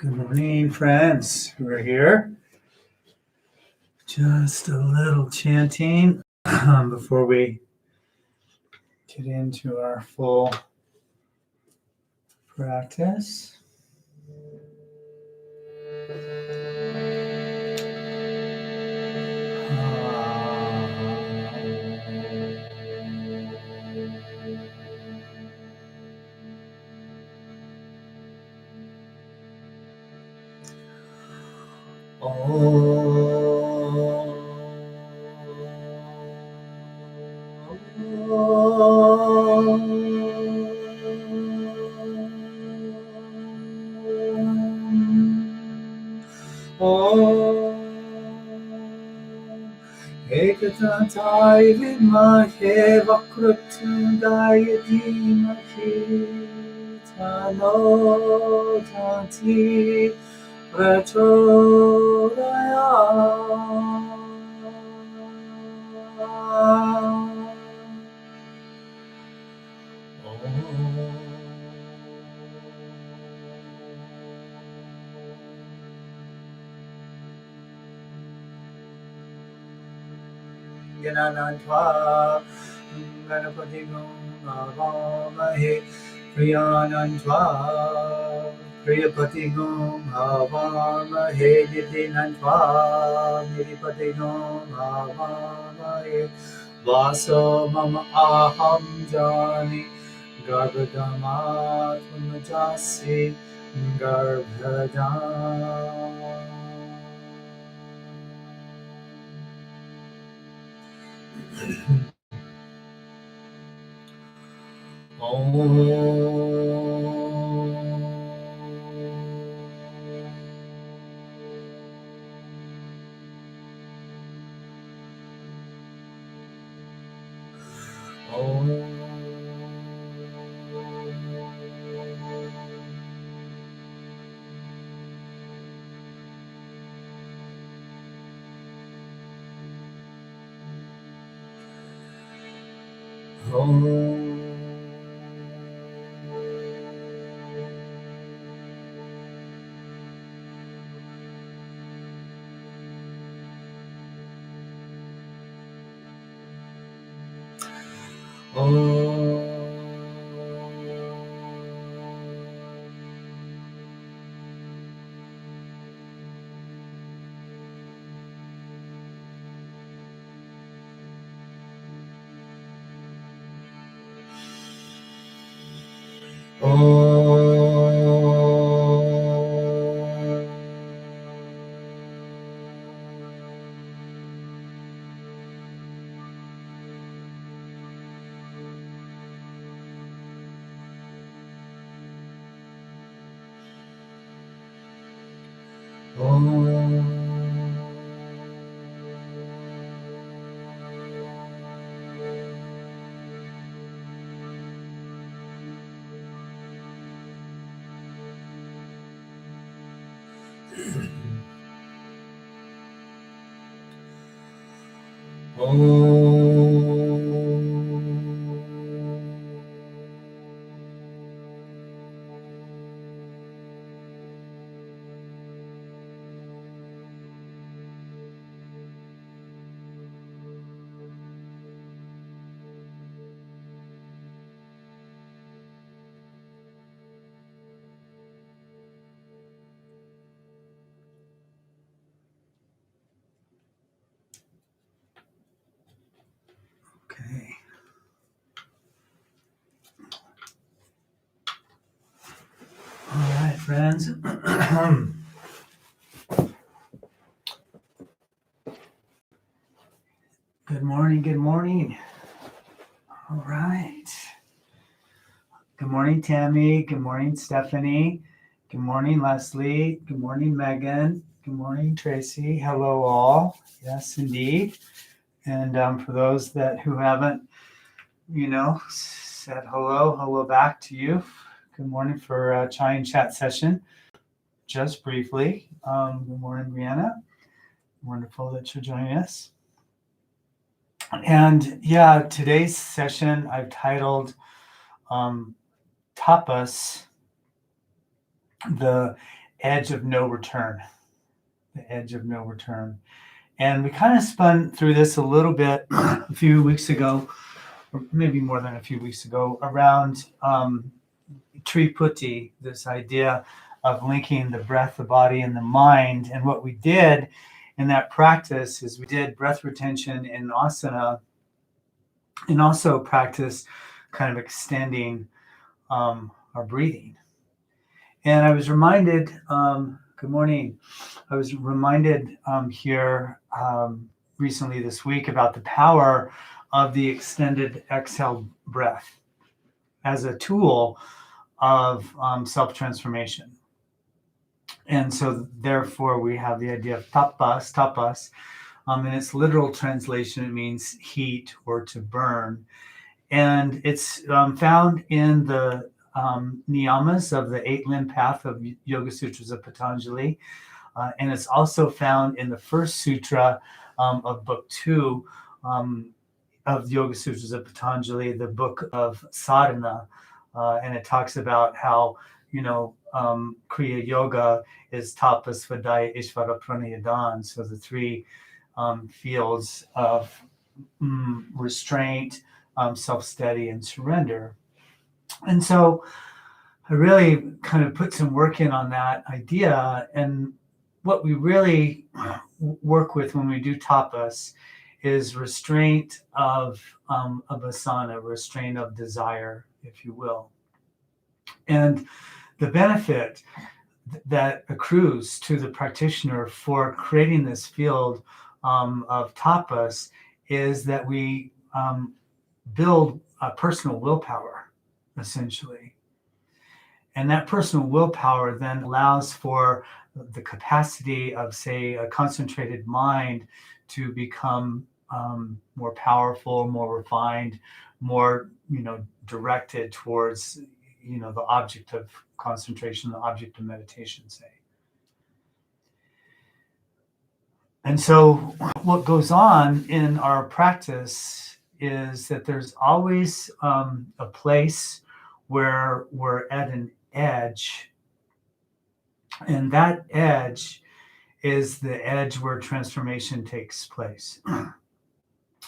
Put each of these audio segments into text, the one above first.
Good morning, friends who are here. Just a little chanting before we get into our full practice. Ekatantaya vimahe vakrutundaya dhimahi tano tanti Gananantva Ganapatigam Avamahe Priyanantva Priyapatigam Avamahe Didinantva Niripatigam Avamahe Vaso Mama Aham Jani Garbhadamat Punajasi Garbhadam. Okay. All right, friends. Good morning. Good morning. All right. Good morning, Tammy. Good morning, Stephanie. Good morning, Leslie. Good morning, Megan. Good morning, Tracy. Hello, all. Yes, indeed. And for those who haven't, said hello back to you. Good morning for a chai and chat session. Just briefly. Good morning, Brianna. Wonderful that you're joining us. And yeah, today's session I've titled Tapas, the edge of no return. The edge of no return. And we kind of spun through this a little bit a few weeks ago, or maybe more than a few weeks ago, around Triputi, this idea of linking the breath, the body, and the mind. And what we did in that practice is we did breath retention in asana, and also practice kind of extending our breathing. And I was reminded, good morning, I was reminded here recently this week about the power of the extended exhale breath as a tool of self-transformation. And so therefore we have the idea of tapas. In its literal translation, it means heat or to burn. And it's found in the niyamas of the 8-limb path of Yoga Sutras of Patanjali. And it's also found in the first sutra of book 2 of Yoga Sutras of Patanjali, the book of sadhana. And it talks about how, Kriya Yoga is tapas, vadaya, ishvara, pranayama. So the three fields of restraint, self-steady, and surrender. And so I really kind of put some work in on that idea. And what we really work with when we do tapas is restraint of asana, restraint of desire, if you will. And the benefit that accrues to the practitioner for creating this field of tapas is that we build a personal willpower, essentially. And that personal willpower then allows for the capacity of, say, a concentrated mind to become more powerful, more refined, more, directed towards, the object of concentration, the object of meditation, say. And so what goes on in our practice is that there's always a place where we're at an edge. And that edge is the edge where transformation takes place.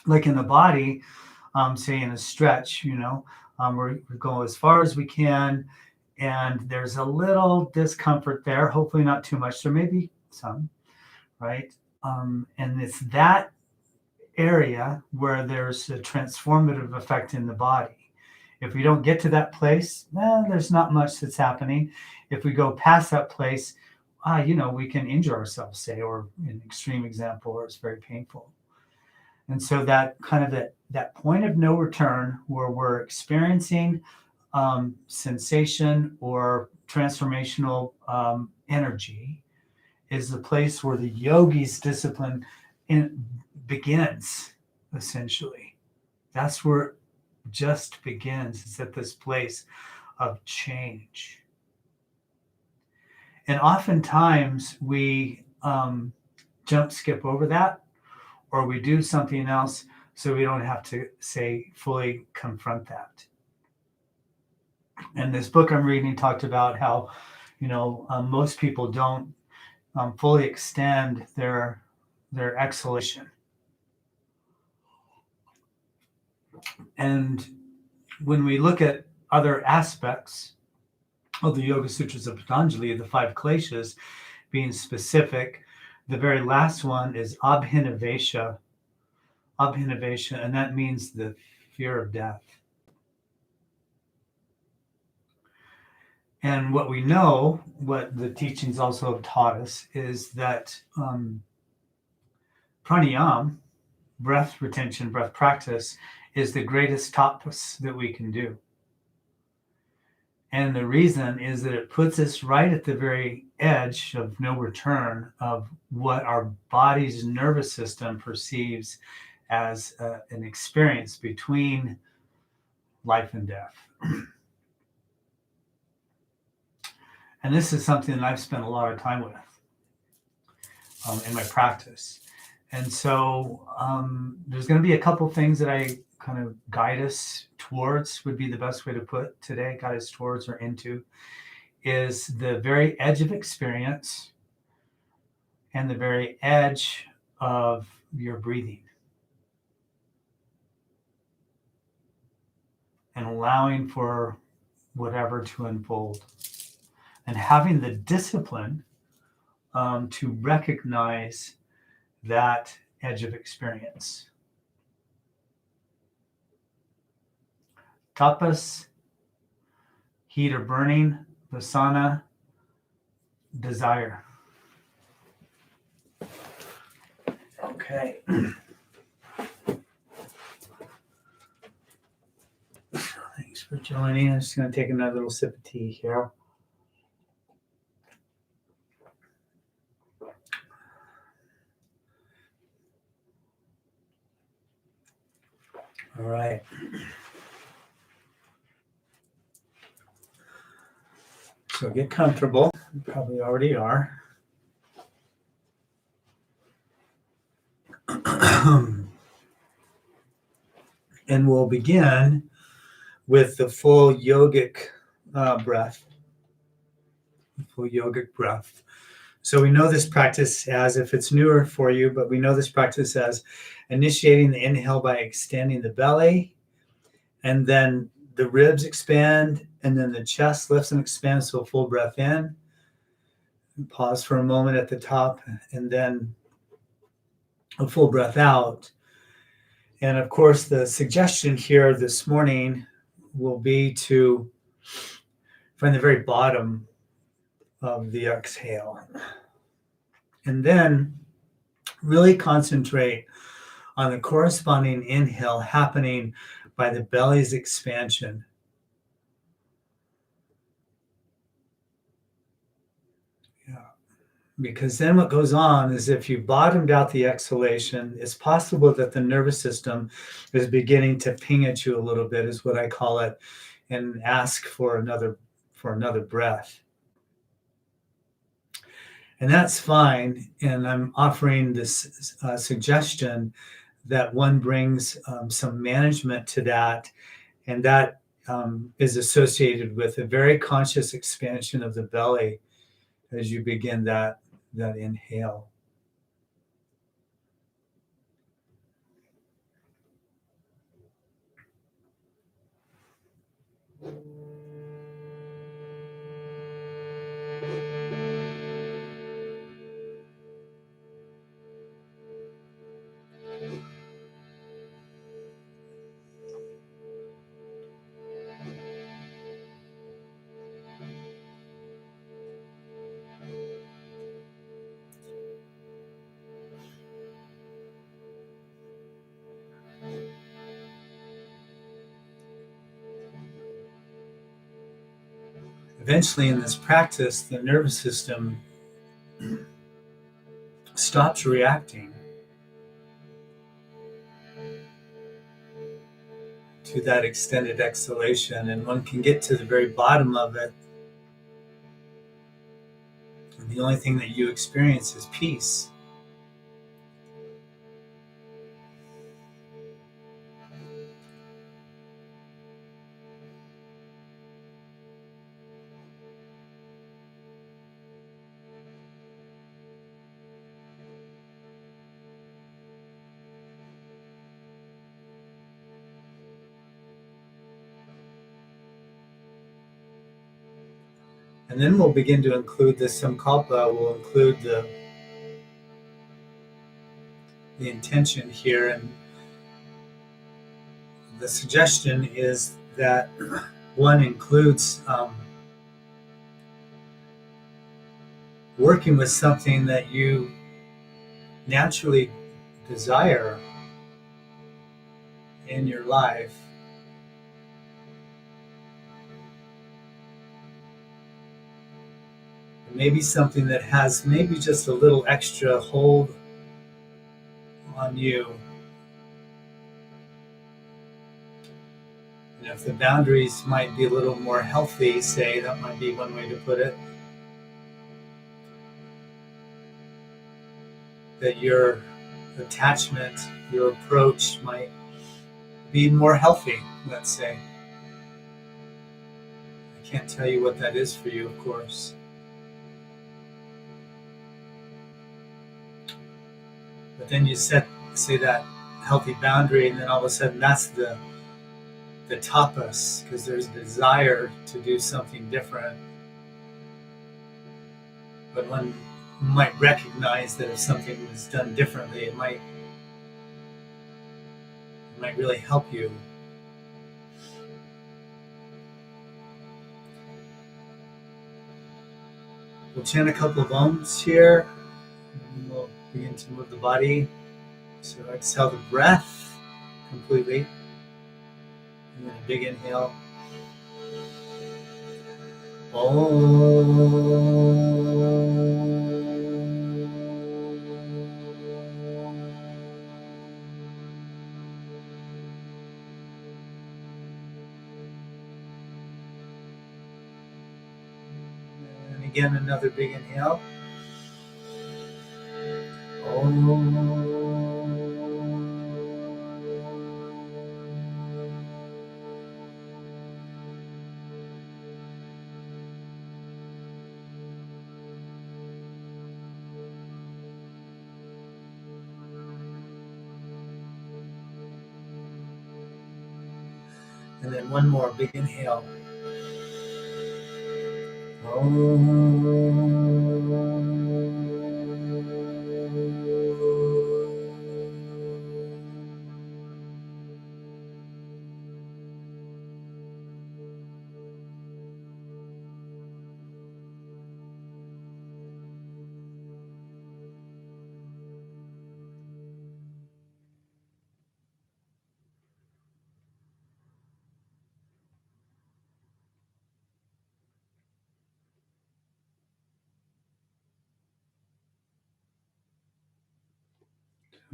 Like in the body, say in a stretch, we go as far as we can, and there's a little discomfort there, hopefully not too much. There may be some, right? And it's that area where there's a transformative effect in the body. If we don't get to that place, there's not much that's happening. If we go past that place, we can injure ourselves, say, or an extreme example, or it's very painful. And so that kind of that point of no return where we're experiencing sensation or transformational energy is the place where the yogi's discipline begins, essentially. That's where it just begins. It's at this place of change. And oftentimes we skip over that, or we do something else so we don't have to, say, fully confront that. And this book I'm reading talked about how, most people don't fully extend their exhalation. And when we look at other aspects of the Yoga Sutras of Patanjali, the 5 kleshas being specific, the very last one is abhinavesha, and that means the fear of death. And what we know, what the teachings also have taught us, is that pranayama, breath retention, breath practice, is the greatest tapas that we can do. And the reason is that it puts us right at the very edge of no return of what our body's nervous system perceives as an experience between life and death. And this is something that I've spent a lot of time with in my practice. And so there's going to be a couple things that I kind of guide us towards, would be the best way to put today, guide us towards or into, is the very edge of experience and the very edge of your breathing. And allowing for whatever to unfold. And having the discipline to recognize that edge of experience. Tapas, heat or burning, Vasana, desire. Okay. Thanks for joining. I'm just going to take another little sip of tea here. All right. So get comfortable. You probably already are. And we'll begin with the full yogic breath. Full yogic breath. So we know this practice as, if it's newer for you, but we know this practice as initiating the inhale by extending the belly, and then the ribs expand, and then the chest lifts and expands, so full breath in. Pause for a moment at the top, and then a full breath out. And of course, the suggestion here this morning will be to find the very bottom of the exhale. And then really concentrate on the corresponding inhale happening by the belly's expansion. Because then what goes on is, if you bottomed out the exhalation, it's possible that the nervous system is beginning to ping at you a little bit, is what I call it, and ask for another breath. And that's fine. And I'm offering this suggestion that one brings some management to that. And that is associated with a very conscious expansion of the belly as you begin that inhale. Eventually, in this practice, the nervous system stops reacting to that extended exhalation, and one can get to the very bottom of it. And the only thing that you experience is peace. And then we'll begin to include the Samkalpa, we'll include the intention here. And the suggestion is that one includes working with something that you naturally desire in your life. Maybe something that has maybe just a little extra hold on you. And if the boundaries might be a little more healthy, say, that might be one way to put it, that your attachment, your approach might be more healthy, let's say. I Can't tell you what that is for you, of course. But then you say that healthy boundary, and then all of a sudden that's the tapas, because there's a desire to do something different. But one might recognize that if something was done differently, it might really help you. We'll chant a couple of Oms here, and we'll begin to move the body. So exhale the breath completely, and then a big inhale. And again, another big inhale. And then one more big inhale.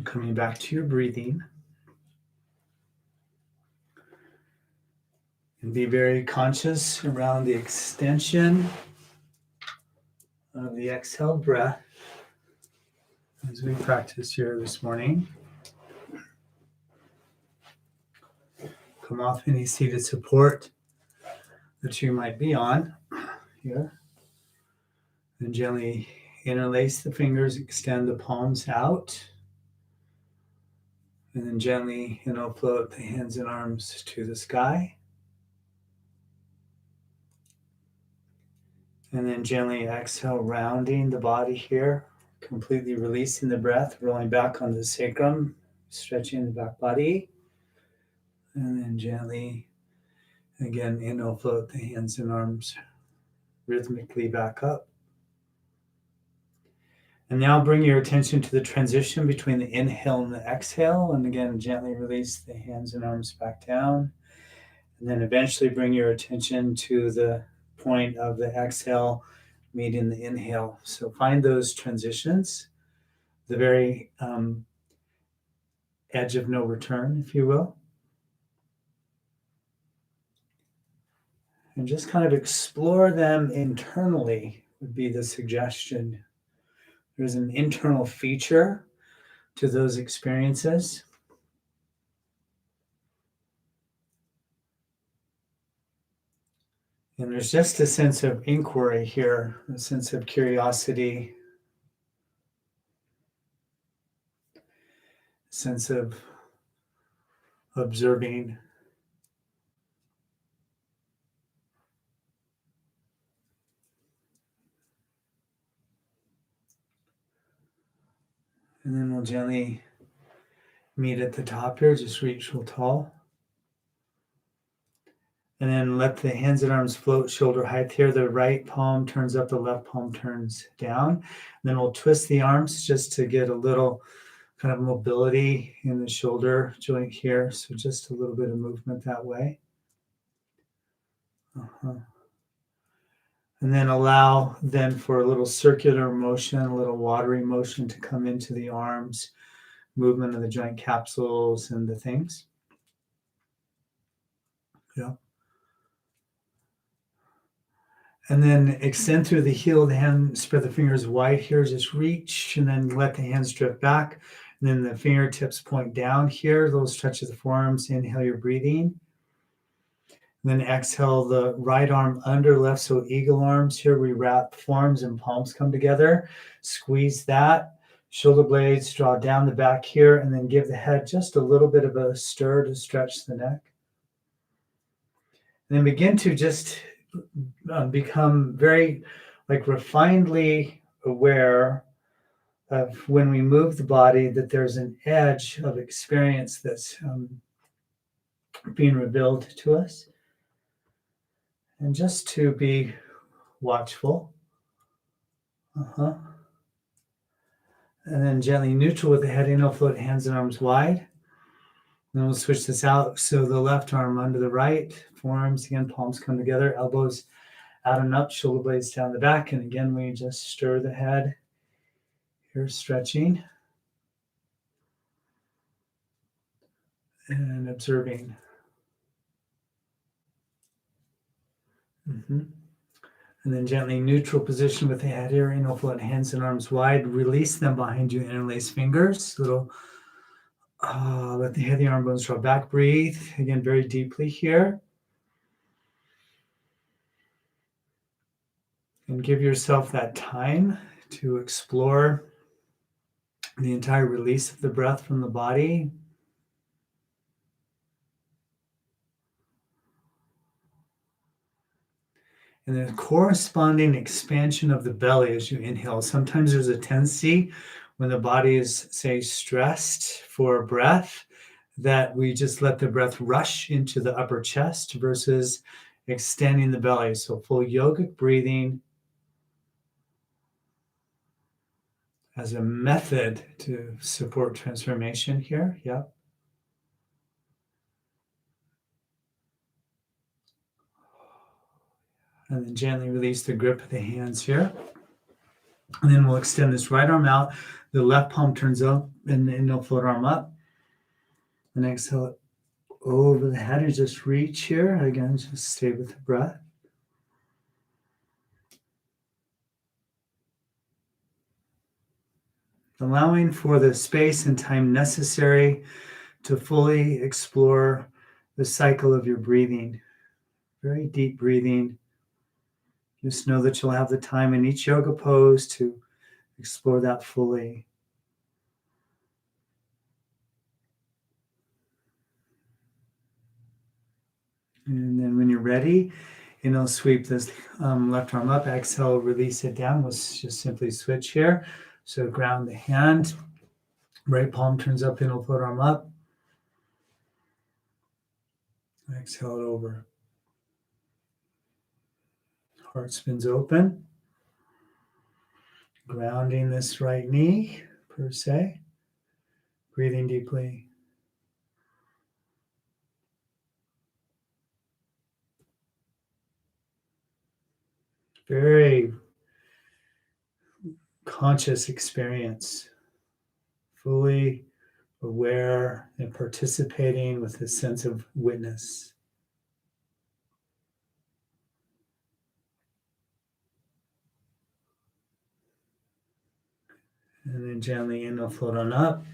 Coming back to your breathing. And be very conscious around the extension of the exhale breath as we practice here this morning. Come off any seated support that you might be on here. And gently interlace the fingers, extend the palms out. And then gently, float the hands and arms to the sky. And then gently exhale, rounding the body here, completely releasing the breath, rolling back onto the sacrum, stretching the back body. And then gently, again, float the hands and arms rhythmically back up. And now bring your attention to the transition between the inhale and the exhale. And again, gently release the hands and arms back down. And then eventually bring your attention to the point of the exhale meeting the inhale. So find those transitions, the very edge of no return, if you will. And just kind of explore them internally would be the suggestion. There's an internal feature to those experiences. And there's just a sense of inquiry here, a sense of curiosity, a sense of observing. And then we'll gently meet at the top here, just reach real tall. And then let the hands and arms float shoulder height here. The right palm turns up, the left palm turns down. And then we'll twist the arms just to get a little kind of mobility in the shoulder joint here. So just a little bit of movement that way. And then allow then for a little circular motion, a little watery motion to come into the arms, movement of the joint capsules and the things. Yeah. And then extend through the heel of the hand, spread the fingers wide here, just reach, and then let the hands drift back. And then the fingertips point down here, little stretch of the forearms, inhale your breathing. And then exhale the right arm under left. So eagle arms here. We wrap forearms and palms come together. Squeeze that. Shoulder blades draw down the back here. And then give the head just a little bit of a stir to stretch the neck. And then begin to just become very refinedly aware of when we move the body that there's an edge of experience that's being revealed to us. And just to be watchful. And then gently neutral with the head, inhale, float hands and arms wide. And then we'll switch this out. So the left arm under the right, forearms again, palms come together, elbows out and up, shoulder blades down the back. And again, we just stir the head. Here, stretching and observing. And then gently neutral position with the head here, inhale, float hands and arms wide. Release them behind you, interlace fingers. Little, let the head, the arm bones draw back. Breathe again very deeply here. And give yourself that time to explore the entire release of the breath from the body. And then corresponding expansion of the belly as you inhale. Sometimes there's a tendency when the body is, say, stressed for breath, that we just let the breath rush into the upper chest versus extending the belly. So full yogic breathing as a method to support transformation here. Yep. And then gently release the grip of the hands here. And then we'll extend this right arm out. The left palm turns up and the inhale, float arm up. And exhale it over the head and just reach here. Again, just stay with the breath. Allowing for the space and time necessary to fully explore the cycle of your breathing. Very deep breathing. Just know that you'll have the time in each yoga pose to explore that fully. And then when you're ready, inhale, sweep this left arm up. Exhale, release it down. We'll just simply switch here. So ground the hand. Right palm turns up, inhale, float arm up. Exhale it over. Heart spins open. Grounding this right knee, per se. Breathing deeply. Very conscious experience. Fully aware and participating with a sense of witness. And then gently inhale, float on up.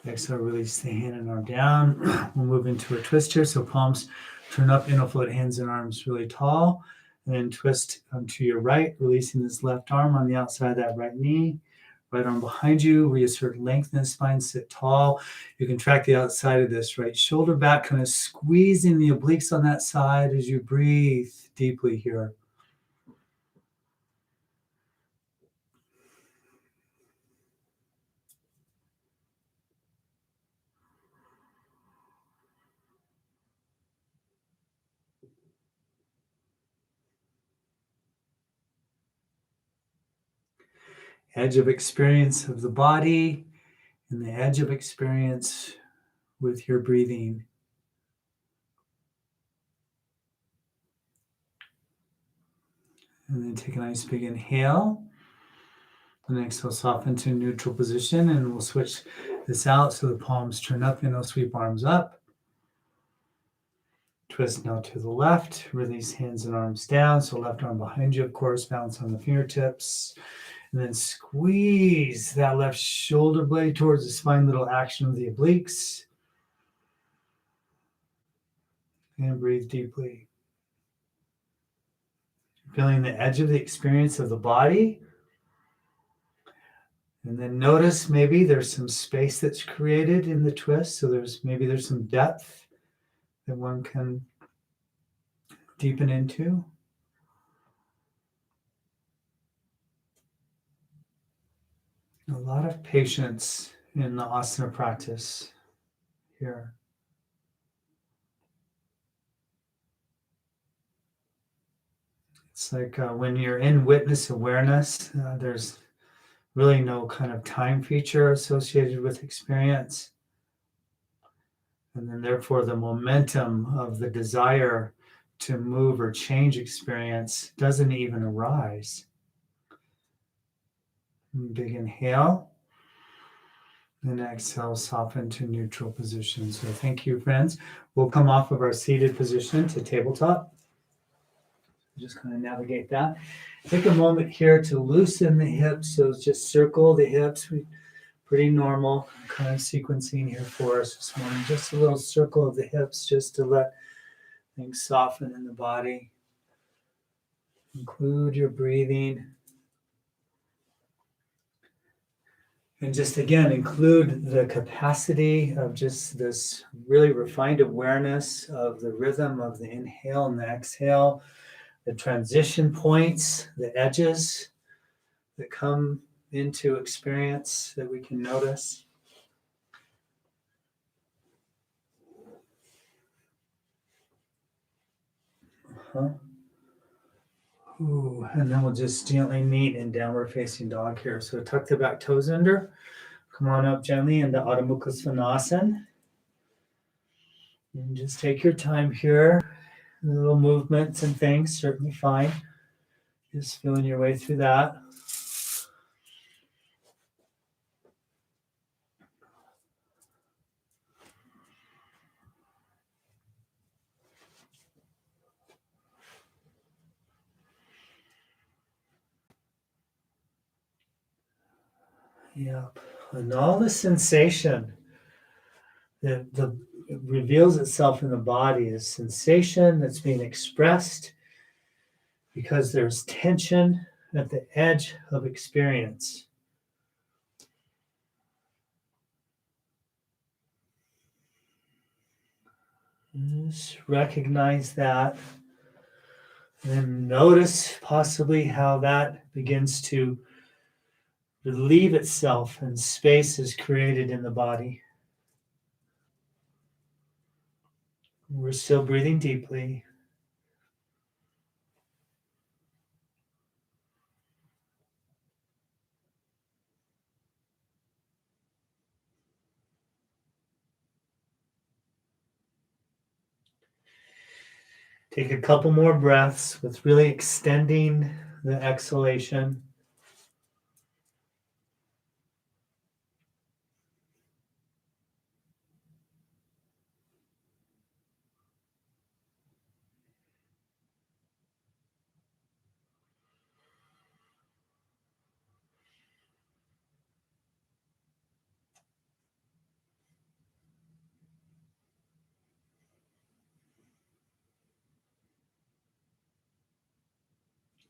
Exhale, release the hand and arm down. We'll move into a twist here. So palms turn up, inhale, float hands and arms really tall. And then twist to your right, releasing this left arm on the outside of that right knee. Right arm behind you, reassert length in the spine, sit tall. You can track the outside of this right shoulder back, kind of squeezing the obliques on that side as you breathe deeply here. Edge of experience of the body and the edge of experience with your breathing. And then take a nice big inhale. And exhale, soften to neutral position. And we'll switch this out so the palms turn up. Inhale, sweep arms up. Twist now to the left. Release hands and arms down. So left arm behind you, of course. Bounce on the fingertips. And then squeeze that left shoulder blade towards the spine, little action of the obliques. And breathe deeply. Feeling the edge of the experience of the body. And then notice maybe there's some space that's created in the twist. So there's some depth that one can deepen into. A lot of patience in the asana practice here. It's like when you're in witness awareness, there's really no kind of time feature associated with experience. And then therefore the momentum of the desire to move or change experience doesn't even arise. Big inhale. And exhale, soften to neutral position. So thank you, friends. We'll come off of our seated position to tabletop. Just kind of navigate that. Take a moment here to loosen the hips. So just circle the hips. Pretty normal kind of sequencing here for us this morning. Just a little circle of the hips just to let things soften in the body. Include your breathing. And just again, include the capacity of just this really refined awareness of the rhythm of the inhale and the exhale, the transition points, the edges that come into experience that we can notice. Ooh, and then we'll just gently meet in downward facing dog here. So tuck the back toes under. Come on up gently into Adho Mukha Svanasana. And just take your time here. Little movements and things, certainly fine. Just feeling your way through that. Yep. And all the sensation that reveals itself in the body is sensation that's being expressed because there's tension at the edge of experience. Just recognize that. And then notice possibly how that begins to relieve itself and space is created in the body. We're still breathing deeply. Take a couple more breaths with really extending the exhalation.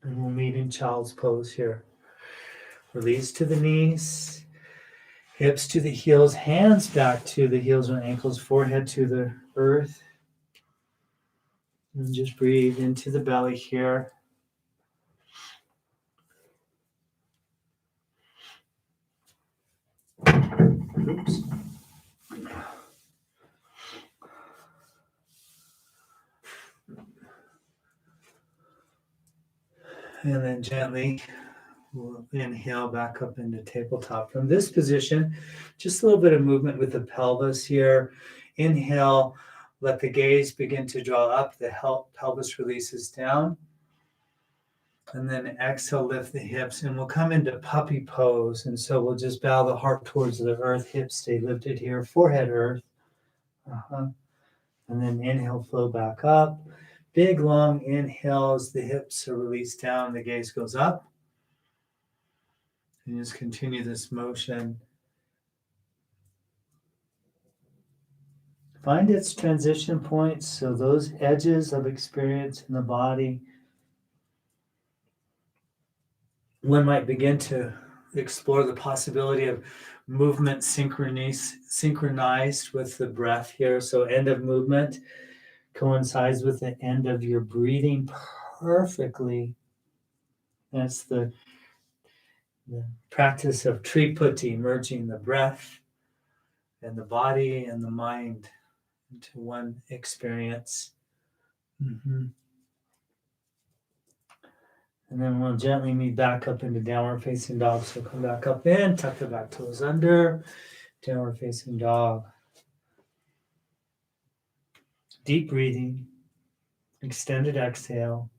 And we'll meet in child's pose here. Release to the knees, hips to the heels, hands back to the heels and ankles, forehead to the earth. And just breathe into the belly here. Oops. And then gently, we'll inhale back up into tabletop. From this position, just a little bit of movement with the pelvis here. Inhale, let the gaze begin to draw up. The pelvis releases down. And then exhale, lift the hips. And we'll come into puppy pose. And so we'll just bow the heart towards the earth. Hips stay lifted here. Forehead earth. And then inhale, flow back up. Big, long inhales. The hips are released down. The gaze goes up. And just continue this motion. Find its transition points, so those edges of experience in the body. One might begin to explore the possibility of movement synchronized with the breath here. So end of movement coincides with the end of your breathing perfectly. That's the practice of Triputi, merging the breath and the body and the mind into one experience. Mm-hmm. And then we'll gently move back up into downward facing dog. So come back up in, tuck the back toes under, downward facing dog. Deep breathing, extended exhale.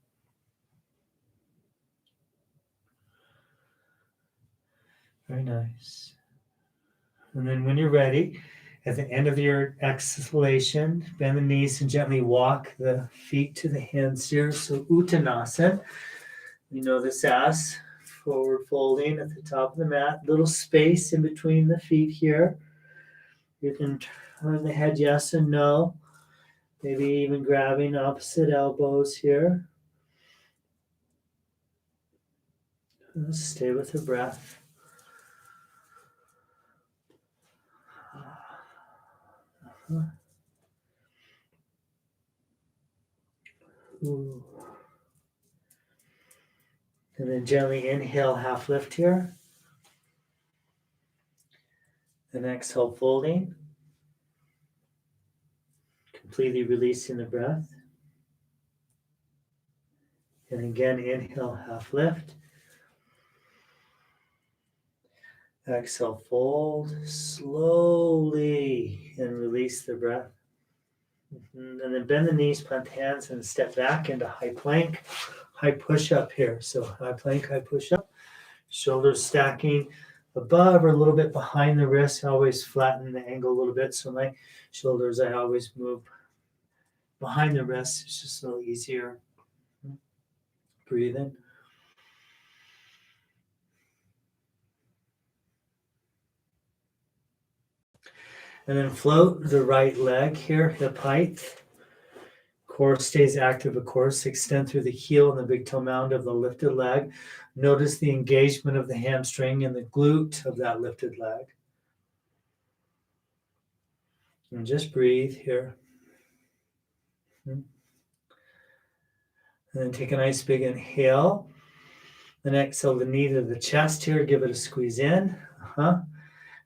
Very nice. And then when you're ready, at the end of your exhalation, bend the knees and gently walk the feet to the hands here. So Uttanasana, you know this as forward folding at the top of the mat. Little space in between the feet here. You can turn the head yes and no. Maybe even grabbing opposite elbows here. Stay with the breath. Ooh. And then gently inhale, half lift here. And exhale, folding. Completely releasing the breath. And again, inhale, half lift. Exhale, fold slowly and release the breath. And then bend the knees, plant the hands, and step back into high plank, high push-up here. So high plank, high push-up. Shoulders stacking above or a little bit behind the wrists. I always flatten the angle a little bit. So my shoulders, I always move behind the wrists. It's just a little easier. Breathe in. And then float the right leg here, hip height. Core stays active, of course. Extend through the heel and the big toe mound of the lifted leg. Notice the engagement of the hamstring and the glute of that lifted leg. And just breathe here. And then take a nice big inhale. Then exhale the knee to the chest here. Give it a squeeze in.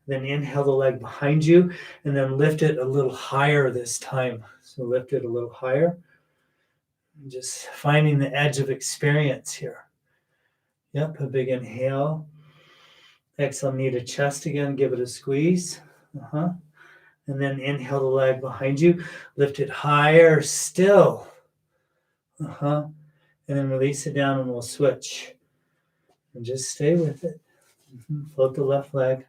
Then inhale the leg behind you. And then lift it a little higher this time. So lift it a little higher. And just finding the edge of experience here. Yep, a big inhale. Exhale, knee to chest again. Give it a squeeze. And then inhale the leg behind you. Lift it higher still. And then release it down and we'll switch. And just stay with it. Float the left leg.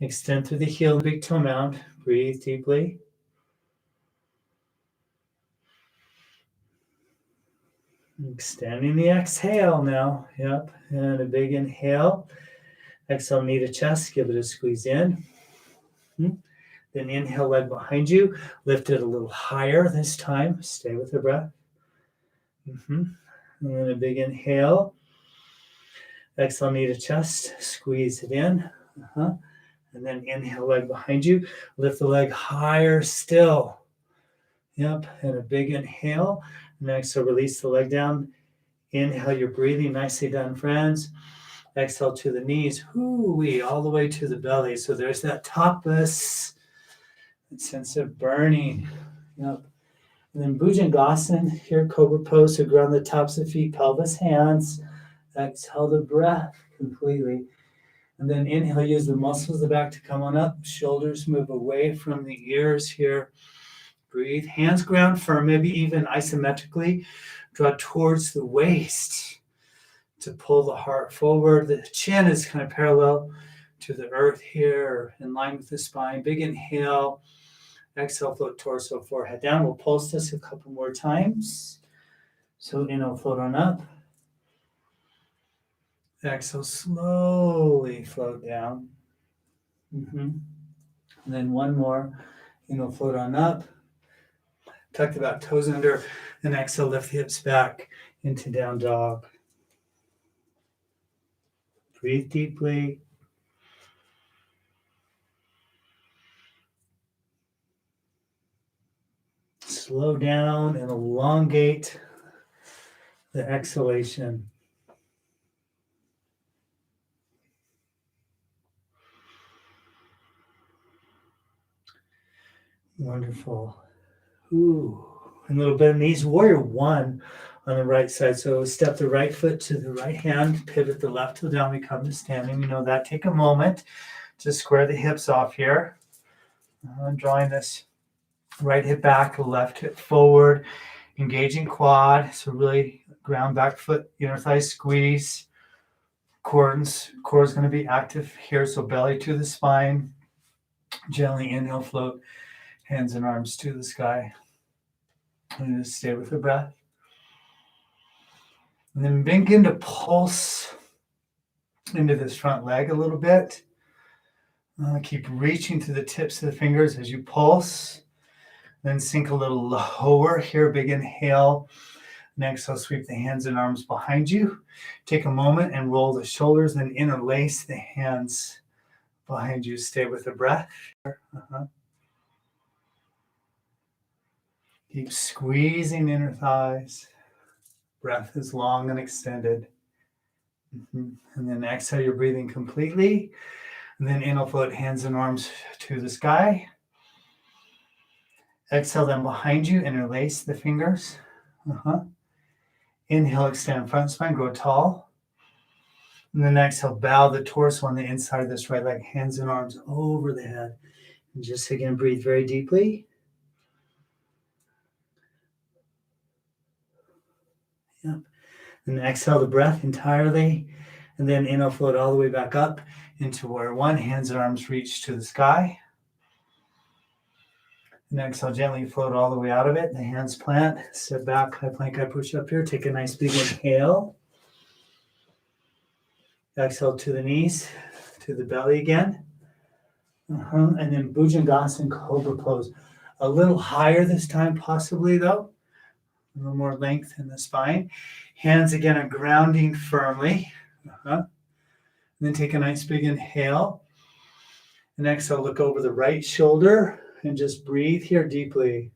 Extend through the heel, big toe mound. Breathe deeply. Extending the exhale now. Yep. And a big inhale. Exhale, knee to chest. Give it a squeeze in. Then inhale, leg behind you. Lift it a little higher this time. Stay with the breath. And then a big inhale. Exhale, knee to chest. Squeeze it in. And then inhale, leg behind you. Lift the leg higher still. Yep. And a big inhale. And exhale, release the leg down. Inhale, you're breathing. Nicely done, friends. Exhale to the knees. Hoo-wee, all the way to the belly. So there's that tapas, that sense of burning. Yep. And then Bhujangasan, here, cobra pose. So ground the tops of feet, pelvis, hands. Exhale the breath completely. And then inhale, use the muscles of the back to come on up. Shoulders move away from the ears here. Breathe. Hands ground firm, maybe even isometrically. Draw towards the waist to pull the heart forward. The chin is kind of parallel to the earth here, in line with the spine. Big inhale. Exhale, float torso, forehead down. We'll pulse this a couple more times. So inhale, float on up. Exhale, slowly float down. And then one more. Inhale, float on up. Tuck the back toes under. And exhale, lift the hips back into down dog. Breathe deeply. Slow down and elongate the exhalation. Wonderful. Ooh. And a little bit of knees. Warrior one on the right side. So step the right foot to the right hand, pivot the left heel down, we come to standing. We know that. Take a moment to square the hips off here. I'm drawing this right hip back, left hip forward, engaging quad. So really ground back foot, inner thigh squeeze. Core is going to be active here. So belly to the spine. Gently inhale, float, hands and arms to the sky. And just stay with the breath. And then begin to pulse into this front leg a little bit. Keep reaching to the tips of the fingers as you pulse. Then sink a little lower here. Big inhale. Next, I'll sweep the hands and arms behind you. Take a moment and roll the shoulders, then interlace the hands behind you. Stay with the breath. Keep squeezing inner thighs. Breath is long and extended. And then exhale, you're breathing completely. And then inhale, float hands and arms to the sky. Exhale them behind you, interlace the fingers. Inhale, extend front spine, grow tall. And then exhale, bow the torso on the inside of this right leg, hands and arms over the head. And just again, breathe very deeply. Yep. And exhale the breath entirely. And then inhale, float all the way back up into warrior one. Hands and arms reach to the sky. And exhale, gently float all the way out of it. The hands plant, sit back, high plank, high push up here. Take a nice big inhale. Exhale to the knees, to the belly again. And then Bhujangasan, cobra pose. A little higher this time, possibly though. A little more length in the spine. Hands again are grounding firmly. And then take a nice big inhale. And exhale, look over the right shoulder and just breathe here deeply.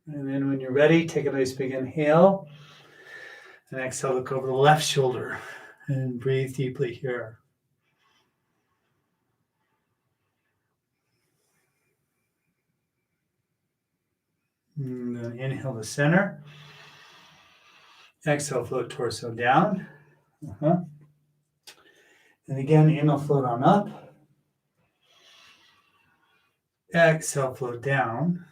And then when you're ready, take a nice big inhale. And exhale, look over the left shoulder and breathe deeply here. And then inhale to center. Exhale, float torso down. And again, inhale, float on up. Exhale, float down.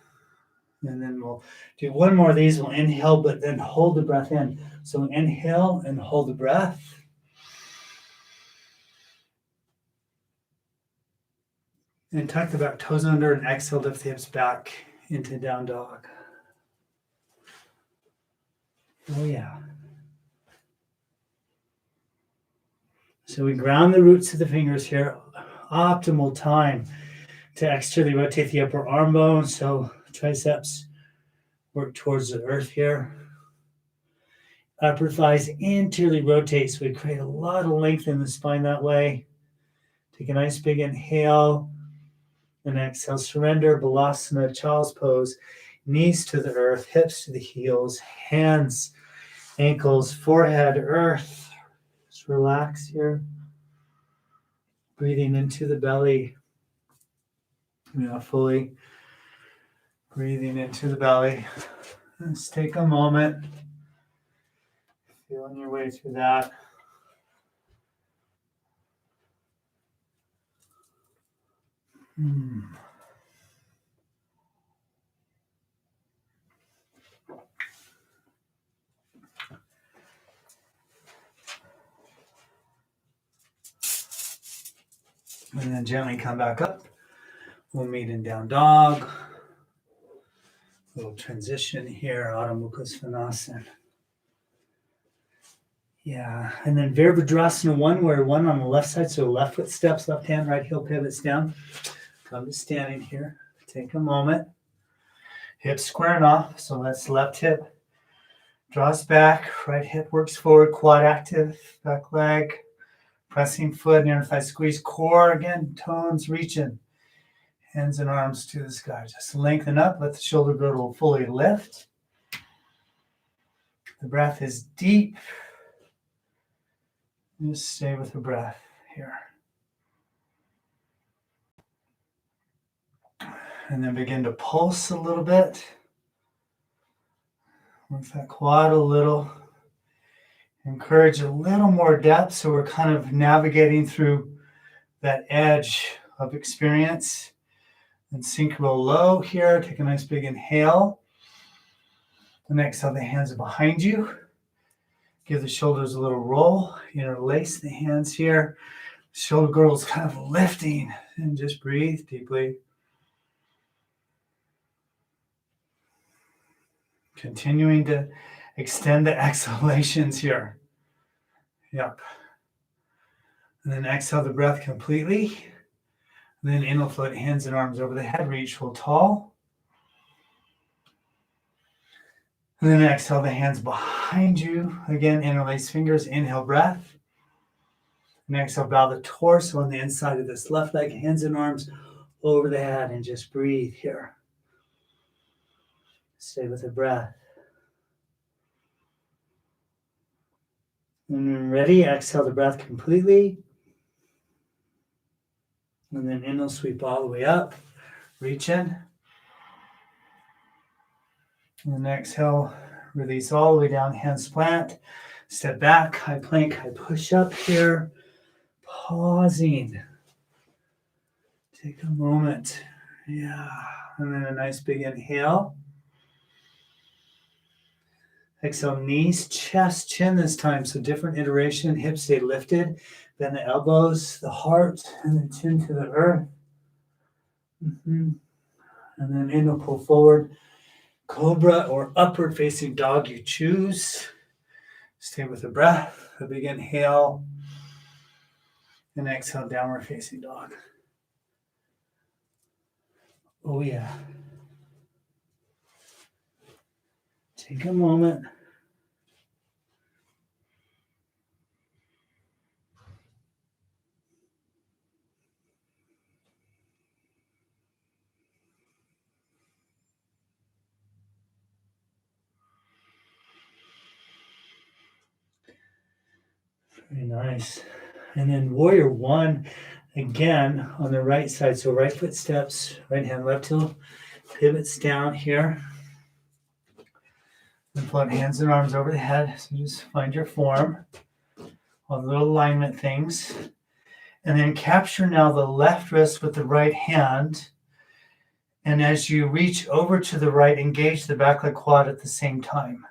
And then we'll do one more of these. We'll inhale, but then hold the breath in. So inhale and hold the breath. And tuck the back toes under and exhale, lift the hips back into down dog. Oh yeah. So we ground the roots of the fingers here. Optimal time to externally rotate the upper arm bone. So triceps work towards the earth here. Upper thighs internally rotate, so we create a lot of length in the spine that way. Take a nice big inhale and exhale. Surrender, Balasana, child's pose. Knees to the earth, hips to the heels, hands, ankles, forehead, earth. Just relax here. Breathing into the belly. Fully breathing into the belly. Let's take a moment. Feeling your way through that. And then gently come back up. We'll meet in down dog. Little transition here, Adho Mukha Svanasana. Yeah, and then Virabhadrasana 1, where 1 on the left side, so left foot steps, left hand, right heel pivots down. Come to standing here. Take a moment. Hips squaring off, so that's left hip draws back, right hip works forward, quad active, back leg, pressing foot, inner thigh squeeze, core again, tones reaching, hands and arms to the sky. Just lengthen up, let the shoulder girdle fully lift. The breath is deep. Just stay with the breath here. And then begin to pulse a little bit. Work that quad a little. Encourage a little more depth so we're kind of navigating through that edge of experience. And sink real low here. Take a nice big inhale. And exhale, the hands are behind you. Give the shoulders a little roll. Interlace the hands here. Shoulder girdles kind of lifting. And just breathe deeply. Continuing to extend the exhalations here. Yep. And then exhale the breath completely. And then inhale, float hands and arms over the head. Reach real tall. And then exhale the hands behind you. Again, interlace fingers. Inhale, breath. And exhale, bow the torso on the inside of this left leg. Hands and arms over the head. And just breathe here. Stay with the breath. And when ready, exhale the breath completely. And then inhale, sweep all the way up. Reach in. And then exhale, release all the way down, hands plant. Step back, high plank, high push up here. Pausing. Take a moment. Yeah. And then a nice big inhale. Exhale, knees, chest, chin this time. So different iteration. Hips stay lifted. Bend the elbows, the heart, and the chin to the earth. And then inhale, pull forward. Cobra or upward facing dog, you choose. Stay with the breath. A big inhale. And exhale, downward facing dog. Oh, yeah. Take a moment. Very nice. And then warrior 1, again, on the right side. So right foot steps, right hand, left heel, pivots down here. And float hands and arms over the head. So just find your form. All the little alignment things. And then capture now the left wrist with the right hand. And as you reach over to the right, engage the back leg quad at the same time.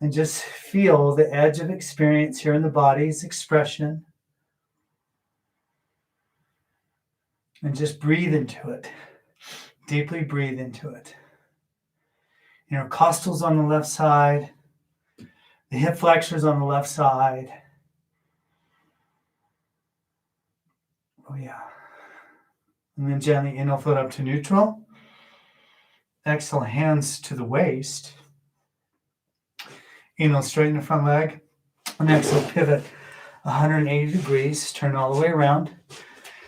And just feel the edge of experience here in the body's expression. And just breathe into it. Deeply breathe into it. Costals on the left side. The hip flexors on the left side. Oh, yeah. And then gently inhale, float up to neutral. Exhale, hands to the waist. Inhale, straighten the front leg. And exhale, pivot 180 degrees. Turn all the way around.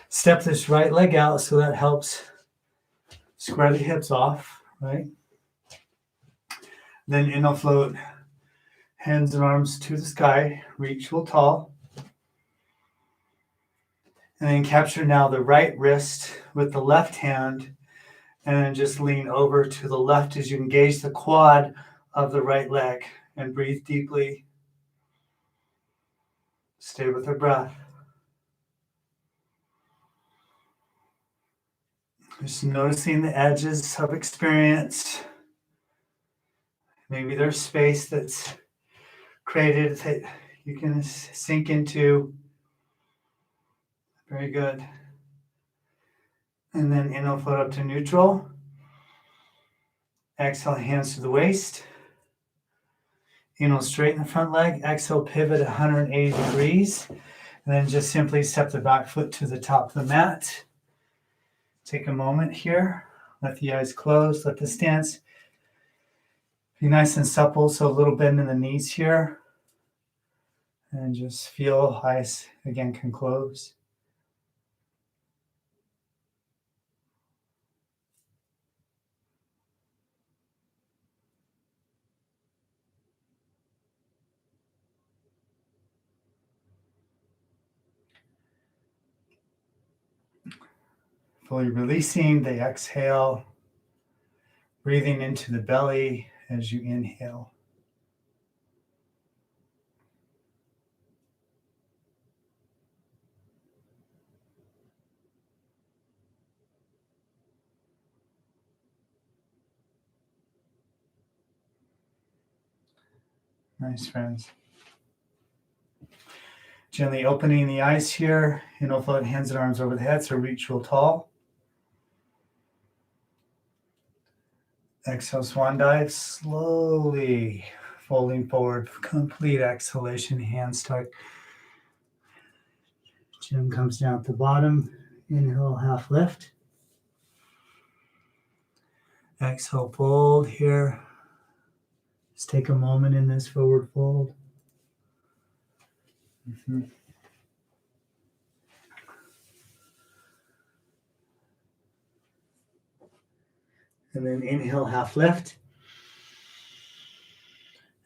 Step this right leg out so that helps square the hips off, right? Then inhale, float hands and arms to the sky. Reach real tall. And then capture now the right wrist with the left hand. And then just lean over to the left as you engage the quad of the right leg. And breathe deeply. Stay with the breath. Just noticing the edges of experience. Maybe there's space that's created that you can sink into. Very good. And then inhale, float up to neutral. Exhale, hands to the waist. Inhale, straighten the front leg. Exhale, pivot 180 degrees. And then just simply step the back foot to the top of the mat. Take a moment here. Let the eyes close. Let the stance be nice and supple. So a little bend in the knees here. And just feel eyes again can close. Fully releasing the exhale. Breathing into the belly as you inhale. Nice, friends. Gently opening the eyes here. Inhale, float hands and arms over the head, so reach real tall. Exhale, swan dive, slowly folding forward. Complete exhalation, hands tuck. Chin comes down at the bottom. Inhale, half lift. Exhale, fold here. Just take a moment in this forward fold. Mm-hmm. And then inhale, half lift.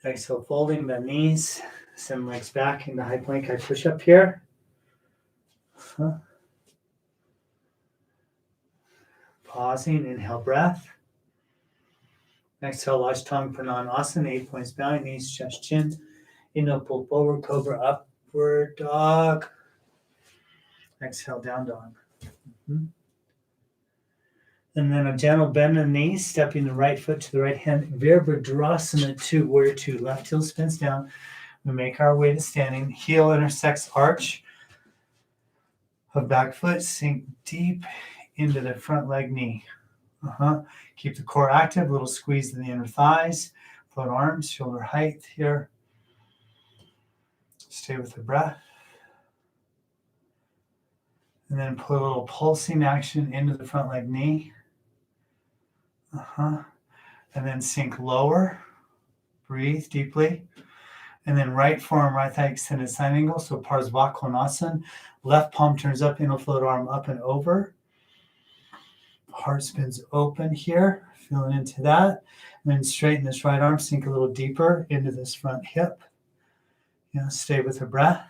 Exhale, folding, bend knees. Send legs back into high plank. I push up here. Pausing, inhale, breath. Exhale, Ashtanga Pranayama, 8 points belly, knees, chest, chin. Inhale, pull forward, cobra, upward dog. Exhale, down dog. Mm-hmm. And then a gentle bend in the knees, stepping the right foot to the right hand. Virabhadrasana 2, warrior 2. Left heel spins down. We make our way to standing. Heel intersects arch of back foot. Sink deep into the front leg knee. Keep the core active. Little squeeze in the inner thighs. Float arms, shoulder height here. Stay with the breath. And then put a little pulsing action into the front leg knee. And then sink lower. Breathe deeply. And then right forearm, right thigh extended side angle. So Parsvakonasana. Left palm turns up, inhale, float arm up and over. Heart spins open here. Feeling into that. And then straighten this right arm, sink a little deeper into this front hip. Stay with the breath.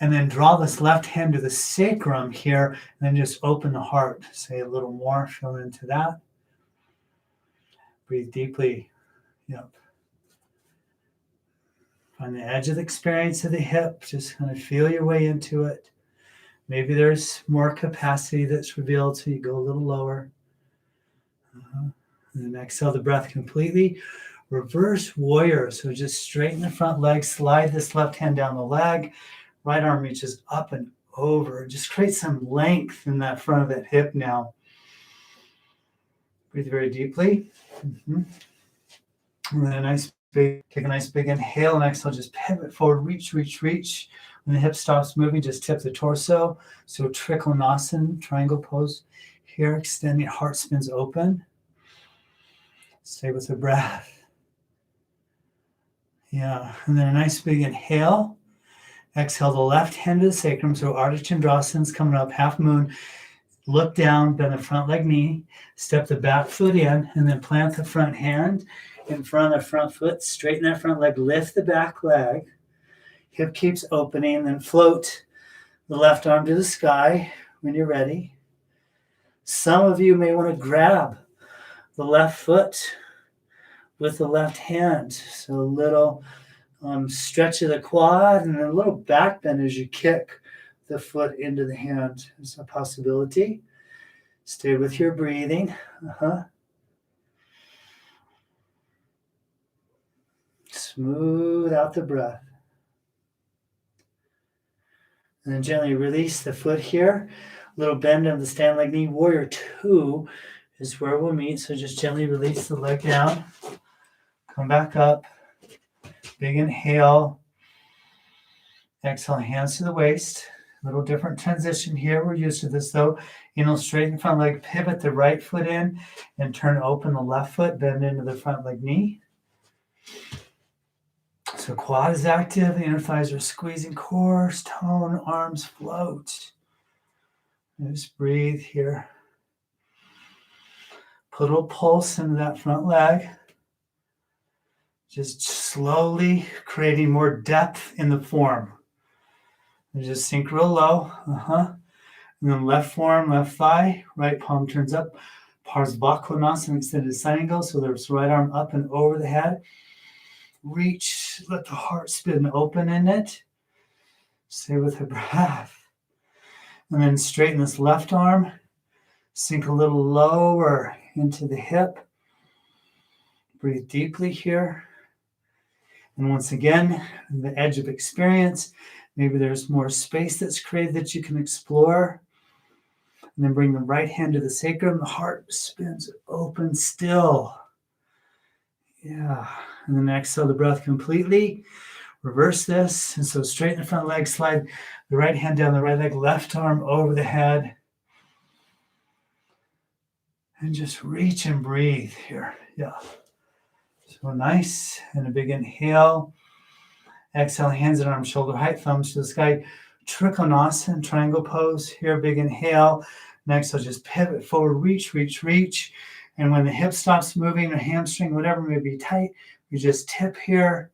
And then draw this left hand to the sacrum here, and then just open the heart. Say a little more, feel into that. Breathe deeply. Yep. Find the edge of the experience of the hip. Just kind of feel your way into it. Maybe there's more capacity that's revealed, so you go a little lower. And then exhale the breath completely. Reverse warrior. So just straighten the front leg, slide this left hand down the leg. Right arm reaches up and over. Just create some length in that front of that hip now. Breathe very deeply. And then take a nice big inhale and exhale. Just pivot forward, reach. When the hip stops moving, just tip the torso. So Triclonacine, triangle pose. Here, extending, heart spins open. Stay with the breath. And then a nice big inhale. Exhale the left hand to the sacrum. So Ardha Chandrasana's coming up, half moon. Look down, bend the front leg knee. Step the back foot in, and then plant the front hand in front of the front foot. Straighten that front leg, lift the back leg. Hip keeps opening, then float the left arm to the sky when you're ready. Some of you may want to grab the left foot with the left hand. So a little stretch of the quad and a little back bend as you kick the foot into the hand. It's a possibility. Stay with your breathing. Smooth out the breath. And then gently release the foot here. Little bend of the stand leg knee. Warrior 2 is where we'll meet. So just gently release the leg down. Come back up. Big inhale. Exhale, hands to the waist. A little different transition here. We're used to this though. Inhale, straighten front leg, pivot the right foot in and turn open the left foot, bend into the front leg knee. So quad is active, the inner thighs are squeezing, core, tone, arms float. Just breathe here. Put a little pulse into that front leg. Just slowly creating more depth in the form. And just sink real low. And then left forearm, left thigh, right palm turns up. Triclonacine, extended side angle. So there's right arm up and over the head. Reach, let the heart spin open in it. Stay with the breath. And then straighten this left arm. Sink a little lower into the hip. Breathe deeply here. And once again, the edge of experience. Maybe there's more space that's created that you can explore. And then bring the right hand to the sacrum. The heart spins open still. Yeah. And then exhale the breath completely. Reverse this. And so straighten the front leg, slide the right hand down the right leg, left arm over the head. And just reach and breathe here. Yeah. So nice. And a big inhale. Exhale, hands and arms shoulder height, thumbs to the sky. Triclonacine, triangle pose. Here, big inhale. Next, I'll just pivot forward, reach, reach, reach. And when the hip stops moving or hamstring, whatever may be tight, you just tip here.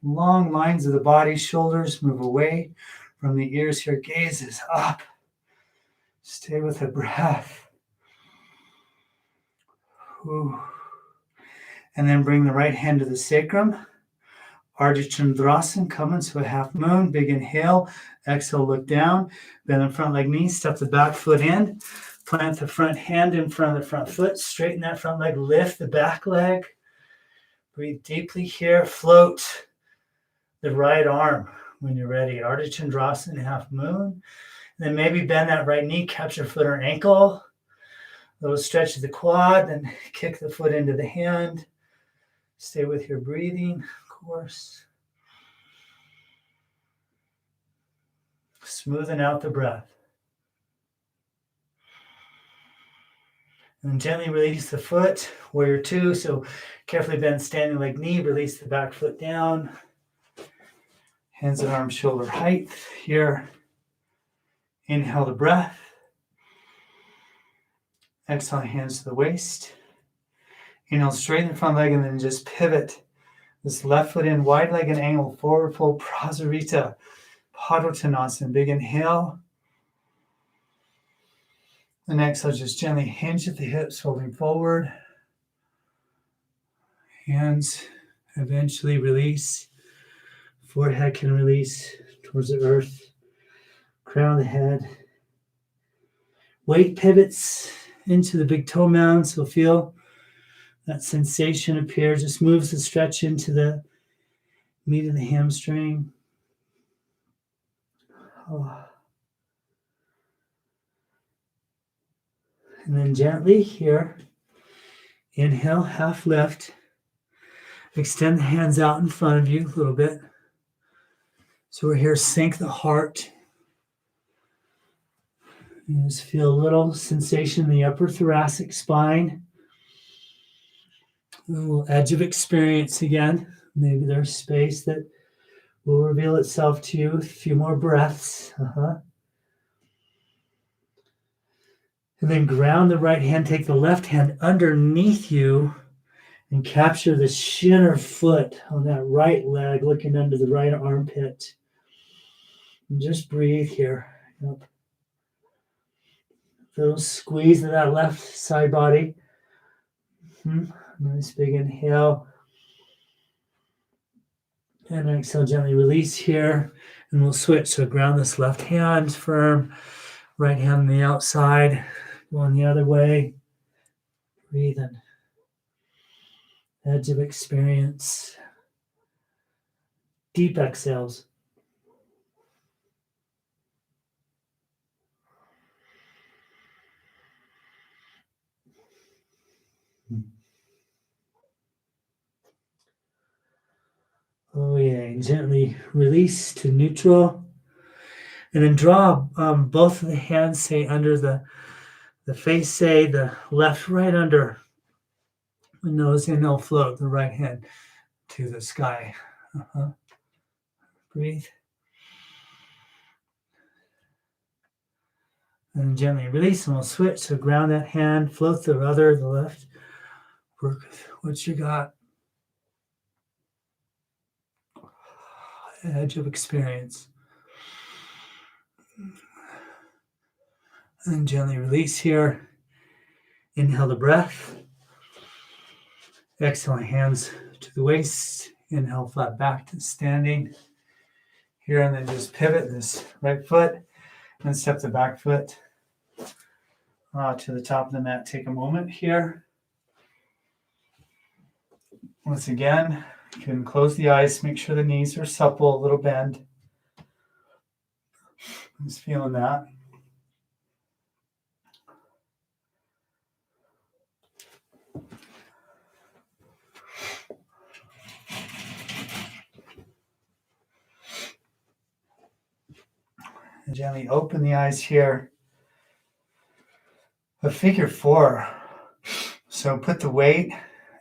Long lines of the body, shoulders move away from the ears here. Gaze is up. Stay with the breath. Ooh. And then bring the right hand to the sacrum. Ardha Chandrasana, come into a half moon. Big inhale. Exhale, look down. Bend the front leg knee. Step the back foot in. Plant the front hand in front of the front foot. Straighten that front leg. Lift the back leg. Breathe deeply here. Float the right arm when you're ready. Ardha Chandrasana, half moon. Then maybe bend that right knee. Catch your foot or ankle. A little stretch of the quad. Then kick the foot into the hand. Stay with your breathing, of course. Smoothing out the breath. And gently release the foot, warrior two. So carefully bend standing leg knee, release the back foot down. Hands and arms shoulder height here. Inhale the breath. Exhale, hands to the waist. Inhale, straighten the front leg and then just pivot this left foot in, wide leg and angle, forward fold, Prasarita, Padottanasana. Big inhale. And exhale, just gently hinge at the hips, folding forward. Hands eventually release. Forehead can release towards the earth. Crown of the head. Weight pivots into the big toe mound, so feel that sensation appear. Just moves the stretch into the meat of the hamstring. Oh. And then gently here, inhale, half lift. Extend the hands out in front of you a little bit. So we're here, sink the heart. And just feel a little sensation in the upper thoracic spine. A little edge of experience again. Maybe there's space that will reveal itself to you. A few more breaths. And then ground the right hand, take the left hand underneath you and capture the shin or foot on that right leg, looking under the right armpit. And just breathe here. Yep. Little squeeze of that left side body. Nice big inhale. And exhale, gently release here. And we'll switch. So ground this left hand firm. Right hand on the outside. Going the other way. Breathe in. Edge of experience. Deep exhales. Oh yeah, and gently release to neutral. And then draw both of the hands, say, under the face, say, the left right under the nose, and they'll float the right hand to the sky. Breathe. And gently release, and we'll switch. So ground that hand, float the other, the left. Work with what you got. Edge of experience. And then gently release here. Inhale the breath. Exhale, hands to the waist. Inhale, flat back to standing. Here, and then just pivot this right foot and step the back foot to the top of the mat. Take a moment here. Once again, you can close the eyes, make sure the knees are supple, a little bend. Just feeling that. And gently open the eyes here. A figure four. So put the weight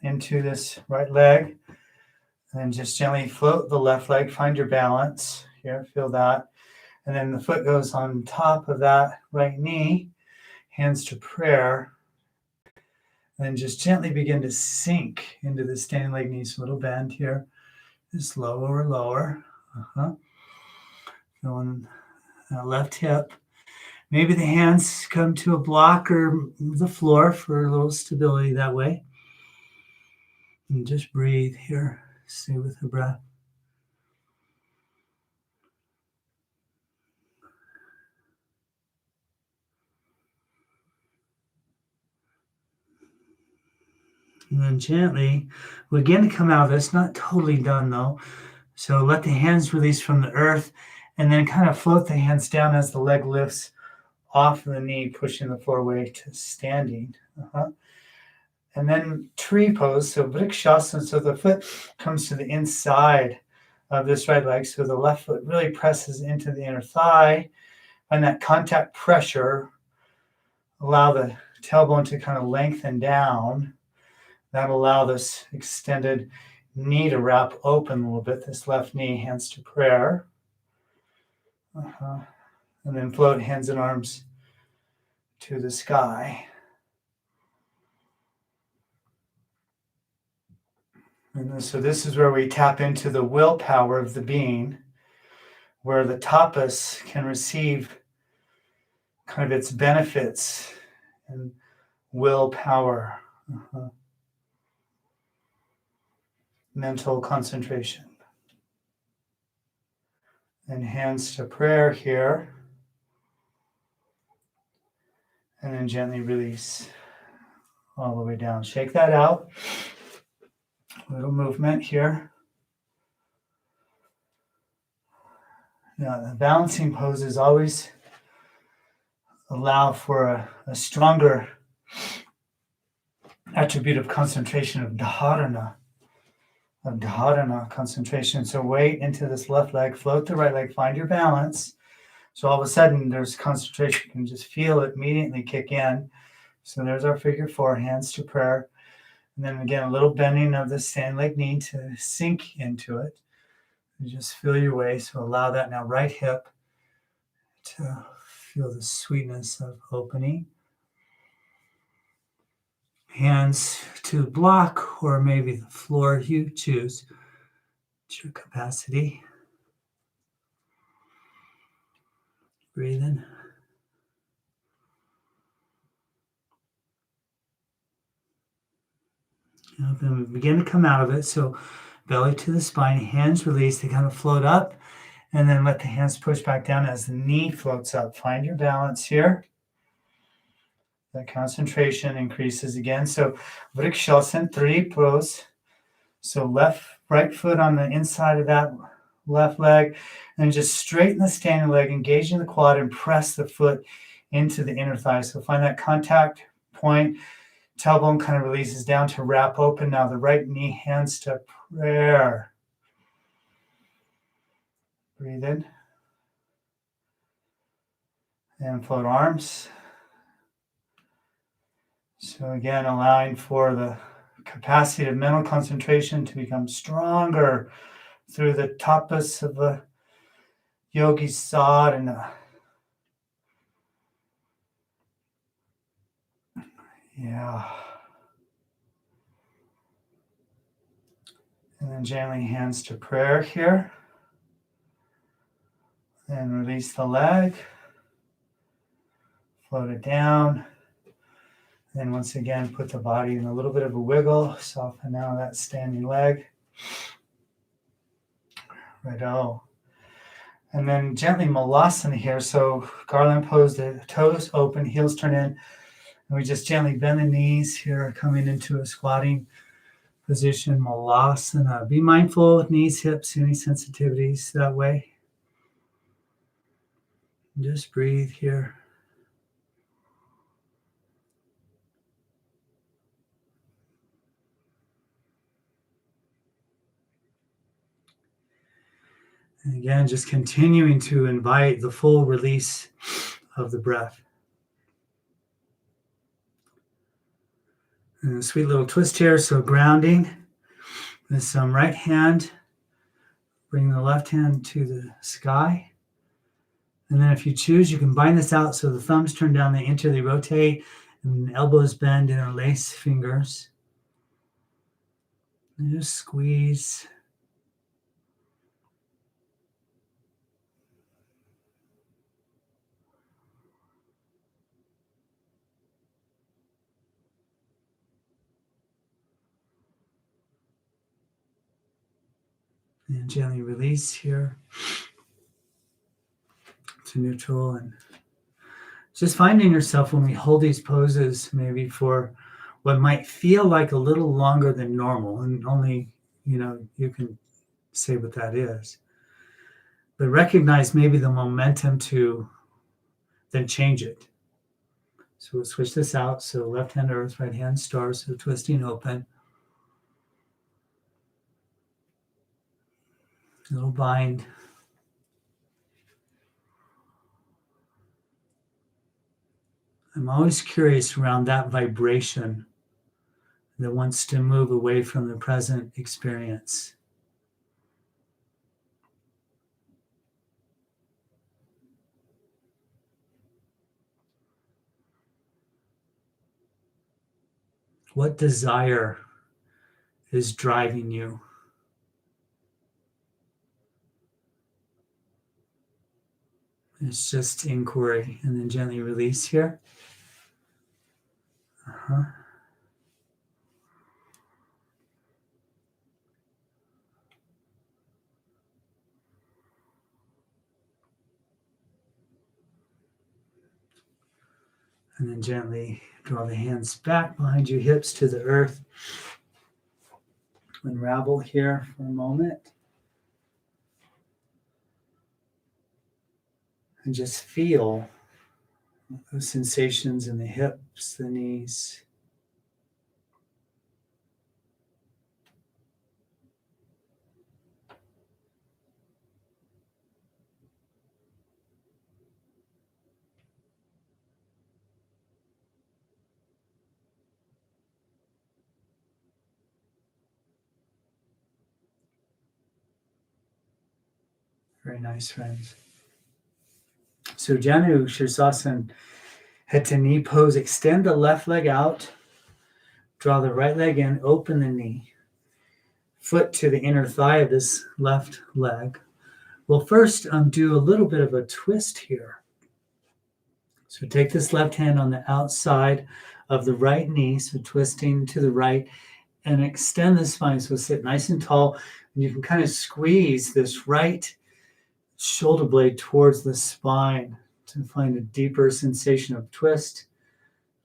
into this right leg and then just gently float the left leg. Find your balance here. Feel that. And then the foot goes on top of that right knee. Hands to prayer. And then just gently begin to sink into the standing leg, knees. A little bend here. Just lower, lower. Going left hip. Maybe the hands come to a block or the floor for a little stability that way. And just breathe here. Stay with the breath. And then gently, we'll begin to come out of this. Not totally done though. So let the hands release from the earth and then kind of float the hands down as the leg lifts off the knee, pushing the floor away to standing. And then tree pose, so Vrikshasana, so the foot comes to the inside of this right leg, so the left foot really presses into the inner thigh, and that contact pressure, allow the tailbone to kind of lengthen down. That'll allow this extended knee to wrap open a little bit, this left knee, hands to prayer. And then float hands and arms to the sky. And so this is where we tap into the willpower of the being, where the tapas can receive kind of its benefits and willpower, mental concentration. And hands to prayer here. And then gently release all the way down. Shake that out. Little movement here. Now, the balancing poses always allow for a stronger attribute of concentration, of dharana concentration. So weight into this left leg, float the right leg, find your balance. So all of a sudden there's concentration. You can just feel it immediately kick in. So there's our figure four, hands to prayer. And then again, a little bending of the standing leg knee to sink into it. And just feel your way. So allow that now, right hip to feel the sweetness of opening. Hands to the block or maybe the floor, you choose. It's your capacity. Breathe in. Now then we begin to come out of it. So belly to the spine, hands release, they kind of float up, and then let the hands push back down as the knee floats up. Find your balance here. That concentration increases again. So Vrikshasana, three pose. So right foot on the inside of that left leg, and just straighten the standing leg, engaging the quad, and press the foot into the inner thigh. So find that contact point. Tailbone kind of releases down to wrap open. Now the right knee, hands to prayer. Breathe in. And float arms. So again, allowing for the capacity of mental concentration to become stronger through the tapas of the yogi sadhana. Yeah. And then gently hands to prayer here. And release the leg. Float it down. Then once again, put the body in a little bit of a wiggle. Soften out that standing leg. Righto. And then gently malasana here. So garland pose, the toes open, heels turn in. And we just gently bend the knees here, coming into a squatting position, malasana. Be mindful of knees, hips, any sensitivities that way. Just breathe here. And again, just continuing to invite the full release of the breath. And a sweet little twist here. So grounding with some right hand. Bring the left hand to the sky. And then if you choose, you can bind this out so the thumbs turn down, they enter, they rotate, and elbows bend, interlace fingers. And just squeeze. And gently release here to neutral. And just finding yourself when we hold these poses, maybe for what might feel like a little longer than normal, and only, you can say what that is. But recognize maybe the momentum to then change it. So we'll switch this out. So left hand earth, right hand star, so twisting open. A little bind. I'm always curious around that vibration that wants to move away from the present experience. What desire is driving you? It's just inquiry, and then gently release here. And then gently draw the hands back behind you, hips to the earth. Unravel here for a moment. And just feel those sensations in the hips, the knees. Very nice, friends. So Janu Shirsasana, head to knee pose. Extend the left leg out. Draw the right leg in. Open the knee. Foot to the inner thigh of this left leg. We'll first do a little bit of a twist here. So take this left hand on the outside of the right knee, so twisting to the right, and extend the spine. So sit nice and tall. And you can kind of squeeze this right shoulder blade towards the spine to find a deeper sensation of twist,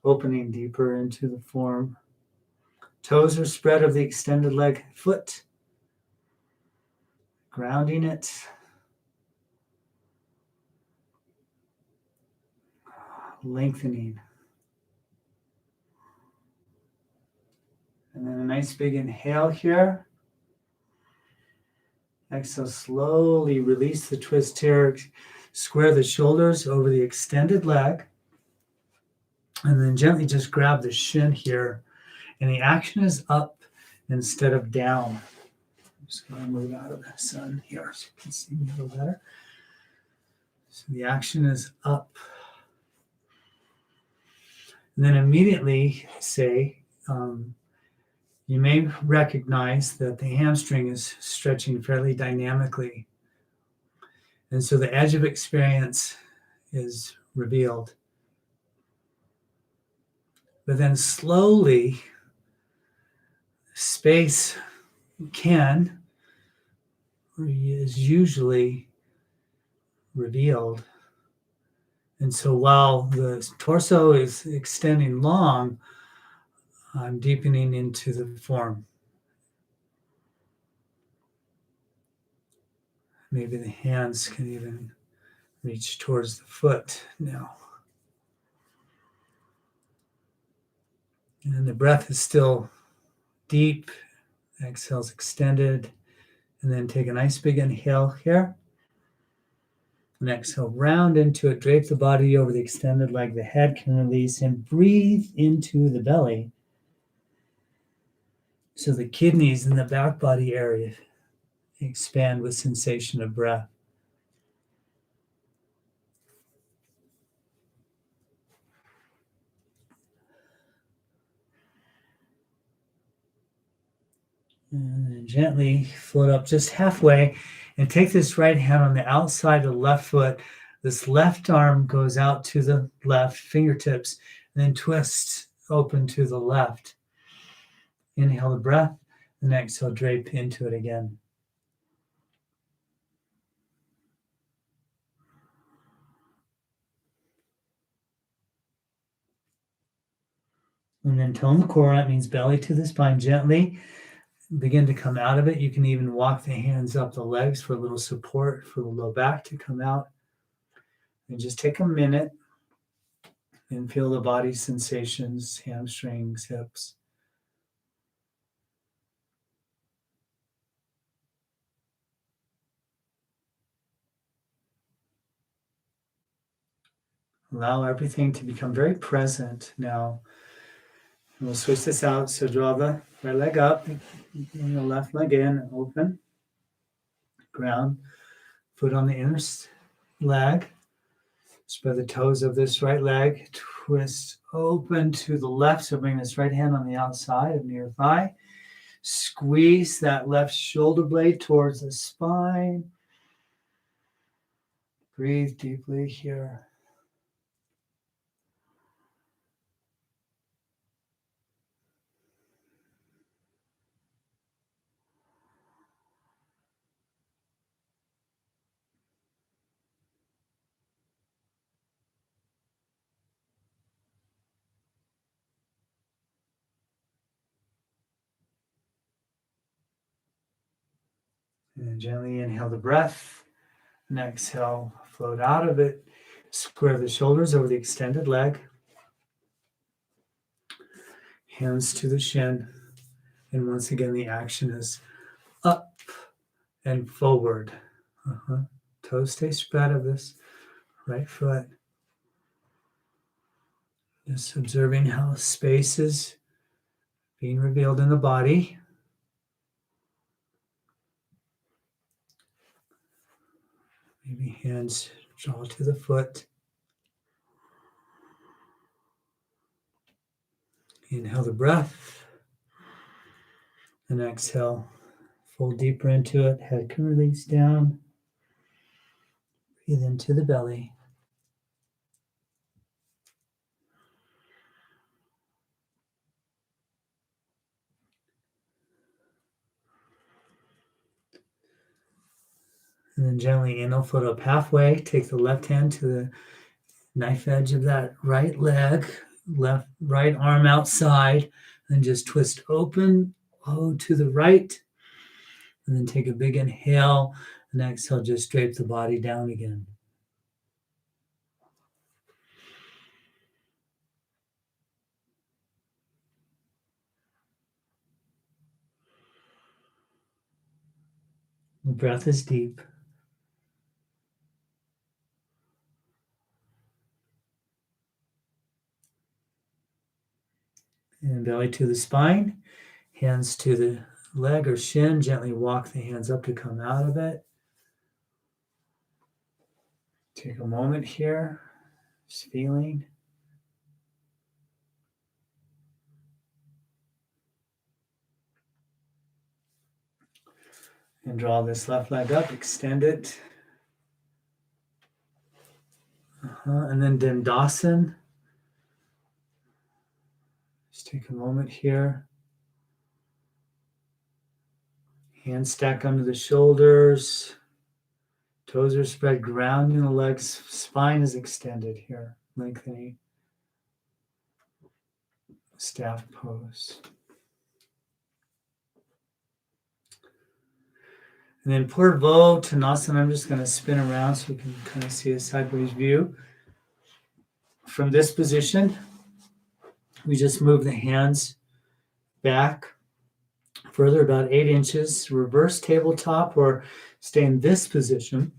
opening deeper into the form. Toes are spread of the extended leg, foot, grounding it. Lengthening. And then a nice big inhale here. Exhale, slowly release the twist here. Square the shoulders over the extended leg. And then gently just grab the shin here. And the action is up instead of down. I'm just going to move out of the sun here so you can see me a little better. So the action is up. And then immediately say, you may recognize that the hamstring is stretching fairly dynamically. And so the edge of experience is revealed. But then slowly, space can, or is usually revealed. And so while the torso is extending long, I'm deepening into the form. Maybe the hands can even reach towards the foot now. And the breath is still deep. Exhale's extended. And then take a nice big inhale here. And exhale, round into it. Drape the body over the extended leg. The head can release and breathe into the belly. So the kidneys in the back body area expand with sensation of breath. And then gently float up just halfway and take this right hand on the outside of the left foot. This left arm goes out to the left fingertips, and then twist open to the left. Inhale the breath, and exhale, drape into it again. And then tone the core. That means belly to the spine. Gently begin to come out of it. You can even walk the hands up the legs for a little support for the low back to come out. And just take a minute and feel the body sensations, hamstrings, hips. Allow everything to become very present now. And we'll switch this out. So draw the right leg up, and the left leg in, open. Ground, foot on the inner leg. Spread the toes of this right leg. Twist open to the left. So bring this right hand on the outside of near thigh. Squeeze that left shoulder blade towards the spine. Breathe deeply here. And gently inhale the breath. And exhale, float out of it. Square the shoulders over the extended leg. Hands to the shin. And once again, the action is up and forward. Toes stay spread of this right foot. Just observing how space is being revealed in the body. Maybe hands draw to the foot. Inhale the breath. And exhale. Fold deeper into it. Head can release down. Breathe into the belly. And then gently inhale, foot up halfway. Take the left hand to the knife edge of that right leg. Right arm outside. And just twist open to the right. And then take a big inhale. And exhale, just drape the body down again. The breath is deep. And belly to the spine, hands to the leg or shin. Gently walk the hands up to come out of it. Take a moment here, just feeling. And draw this left leg up, extend it. And then Dandasana. Just take a moment here. Hands stack under the shoulders. Toes are spread, grounding the legs. Spine is extended here, lengthening. Staff pose. And then Uttanasana, I'm just going to spin around so we can kind of see a sideways view. From this position, we just move the hands back further about 8 inches, reverse tabletop, or stay in this position,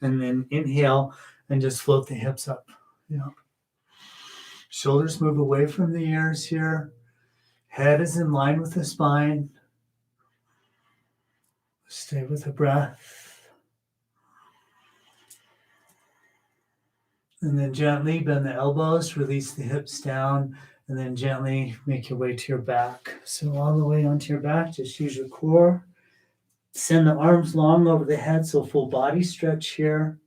and then inhale and just float the hips up. Yeah. Shoulders move away from the ears here. Head is in line with the spine. Stay with the breath. And then gently bend the elbows, release the hips down, and then gently make your way to your back. So all the way onto your back, just use your core. Send the arms long over the head, so full body stretch here.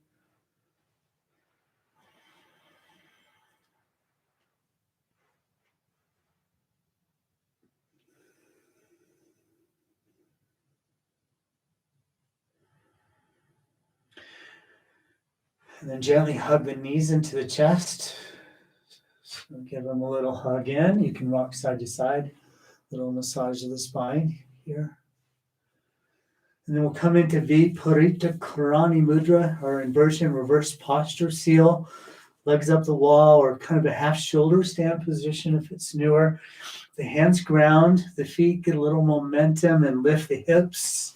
And then gently hug the knees into the chest. So give them a little hug in. You can rock side to side. Little massage of the spine here. And then we'll come into Viparita Karani Mudra, or inversion reverse posture seal. Legs up the wall, or kind of a half shoulder stand position if it's newer. The hands ground, the feet get a little momentum and lift the hips.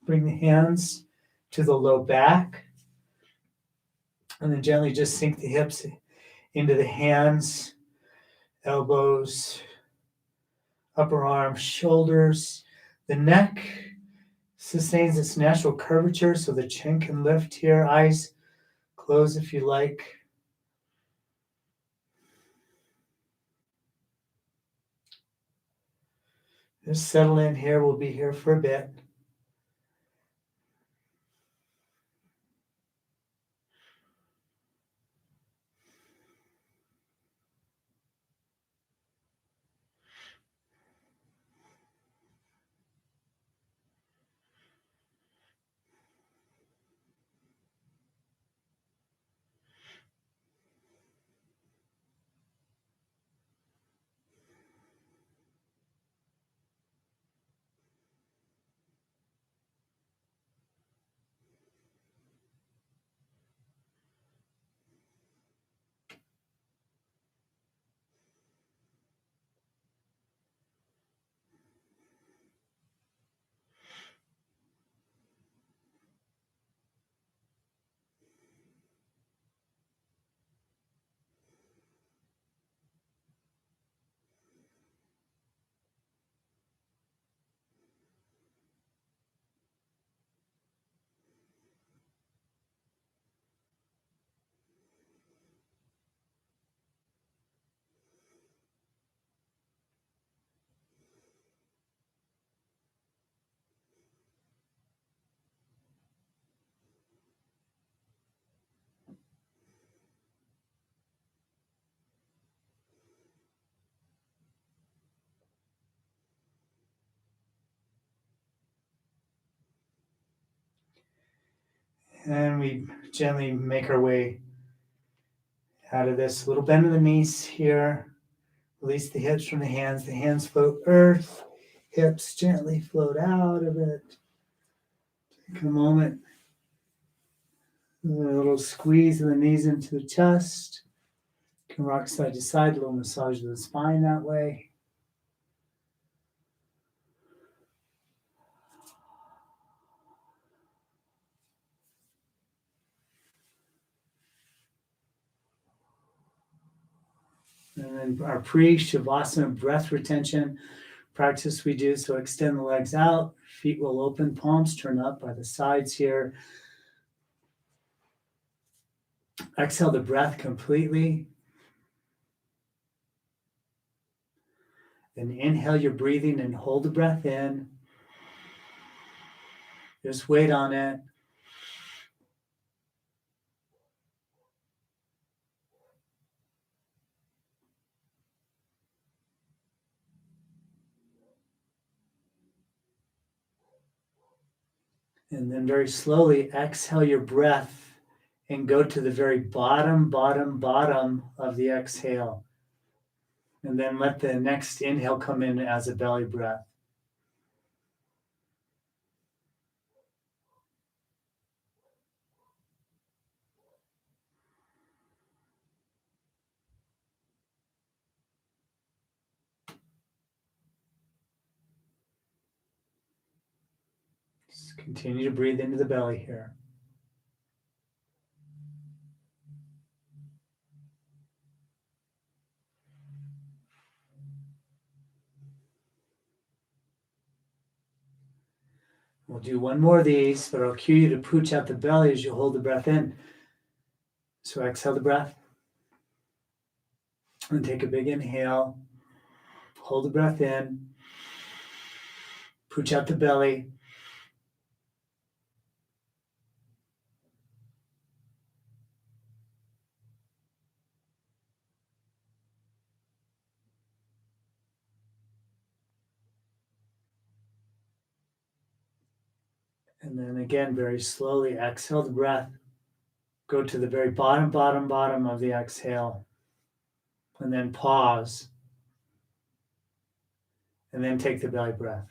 Bring the hands to the low back. And then gently just sink the hips into the hands, elbows, upper arms, shoulders. The neck sustains its natural curvature, so the chin can lift here. Eyes close if you like. Just settle in here. We'll be here for a bit. And we gently make our way out of this. A little bend of the knees here. Release the hips from the hands. The hands float earth. Hips gently float out of it. Take a moment. A little squeeze of the knees into the chest. You can rock side to side. A little massage of the spine that way. And then our pre-Shavasana breath retention practice we do. So extend the legs out, feet will open, palms turn up by the sides here. Exhale the breath completely. Then inhale your breathing and hold the breath in. Just wait on it. And then very slowly exhale your breath and go to the very bottom, bottom, bottom of the exhale. And then let the next inhale come in as a belly breath. Just continue to breathe into the belly here. We'll do one more of these, but I'll cue you to pooch out the belly as you hold the breath in. So exhale the breath. And take a big inhale. Hold the breath in. Pooch out the belly. And then again, very slowly exhale the breath. Go to the very bottom, bottom, bottom of the exhale. And then pause. And then take the belly breath.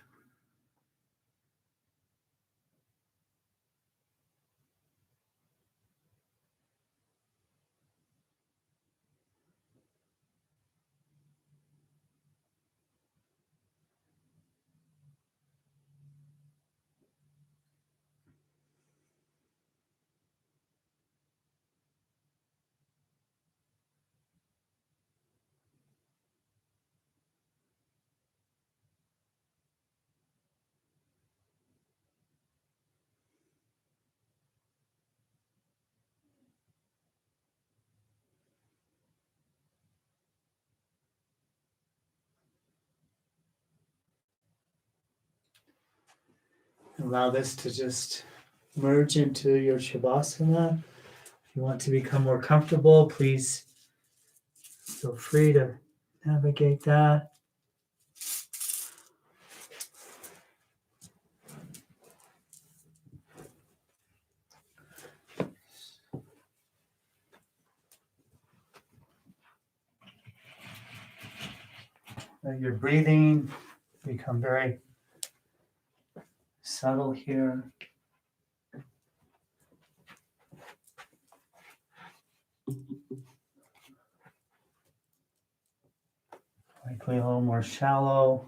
Allow this to just merge into your Shavasana. If you want to become more comfortable, please feel free to navigate that. Let your breathing become very subtle here. Likely a little more shallow.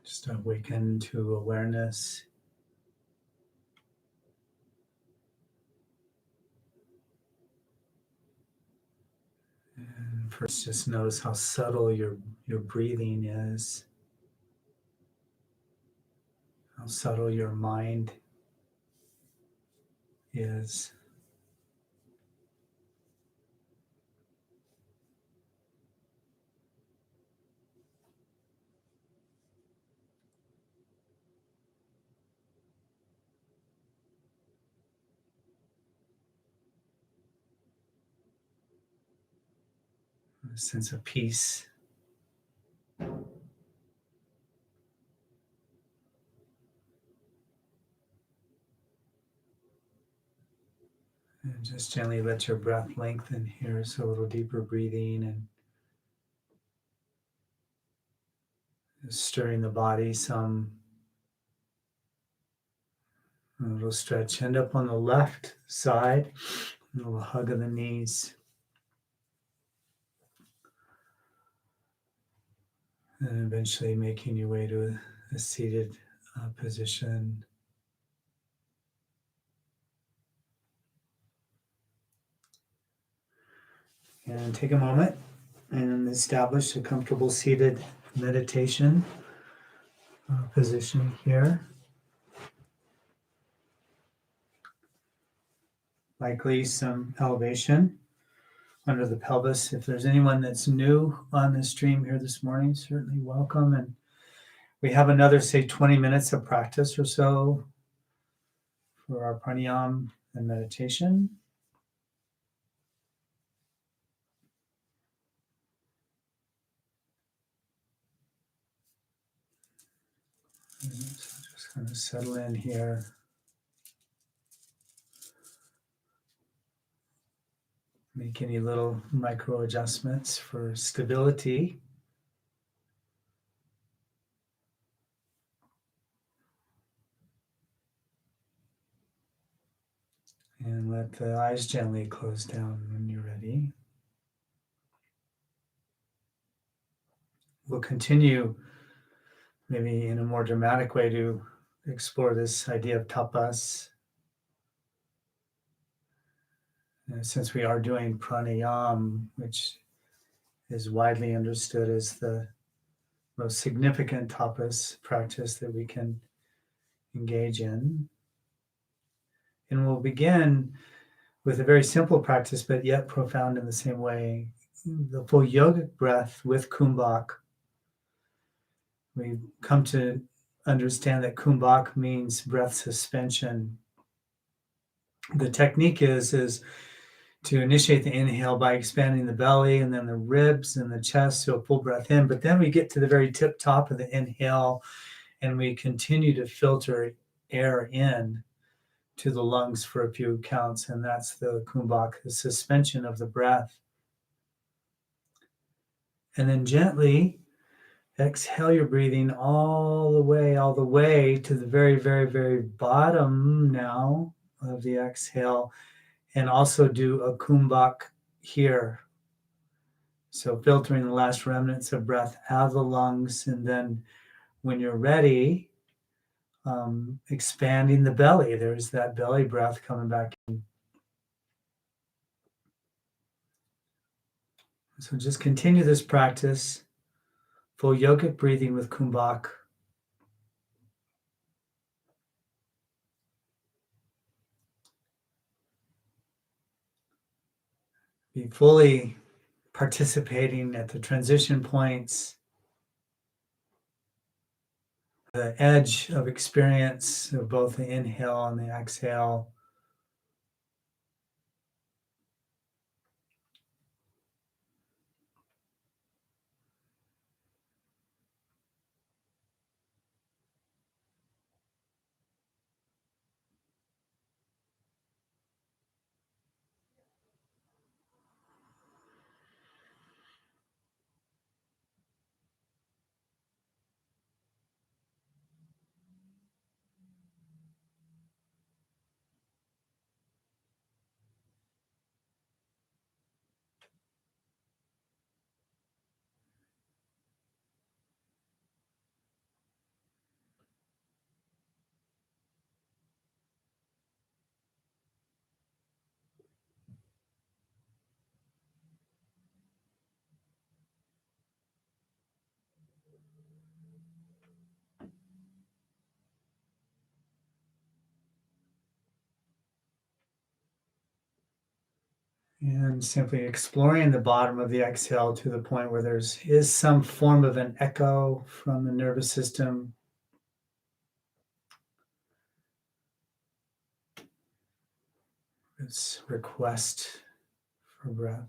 Just awaken to awareness. And first, just notice how subtle your breathing is, how subtle your mind is. A sense of peace. And just gently let your breath lengthen here, so a little deeper breathing and just stirring the body some. A little stretch. End up on the left side, a little hug of the knees. And eventually making your way to a seated position. And take a moment and establish a comfortable seated meditation position here. Likely some elevation under the pelvis. If there's anyone that's new on the stream here this morning, certainly welcome. And we have another, say, 20 minutes of practice or so for our pranayama and meditation. So just kind of settle in here. Make any little micro adjustments for stability. And let the eyes gently close down when you're ready. We'll continue, maybe in a more dramatic way, to explore this idea of tapas. Since we are doing pranayama, which is widely understood as the most significant tapas practice that we can engage in. And we'll begin with a very simple practice, but yet profound in the same way. The full yogic breath with kumbhak. We've come to understand that kumbhak means breath suspension. The technique is to initiate the inhale by expanding the belly and then the ribs and the chest, so a full breath in. But then we get to the very tip top of the inhale and we continue to filter air in to the lungs for a few counts, and that's the kumbhak, the suspension of the breath. And then gently exhale your breathing all the way to the very, very, very bottom now of the exhale, and also do a kumbhak here. So filtering the last remnants of breath out of the lungs, and then when you're ready, expanding the belly. There's that belly breath coming back in. So just continue this practice, full yogic breathing with kumbhak. Be fully participating at the transition points, the edge of experience of both the inhale and the exhale. And simply exploring the bottom of the exhale to the point where is some form of an echo from the nervous system. Its request for breath.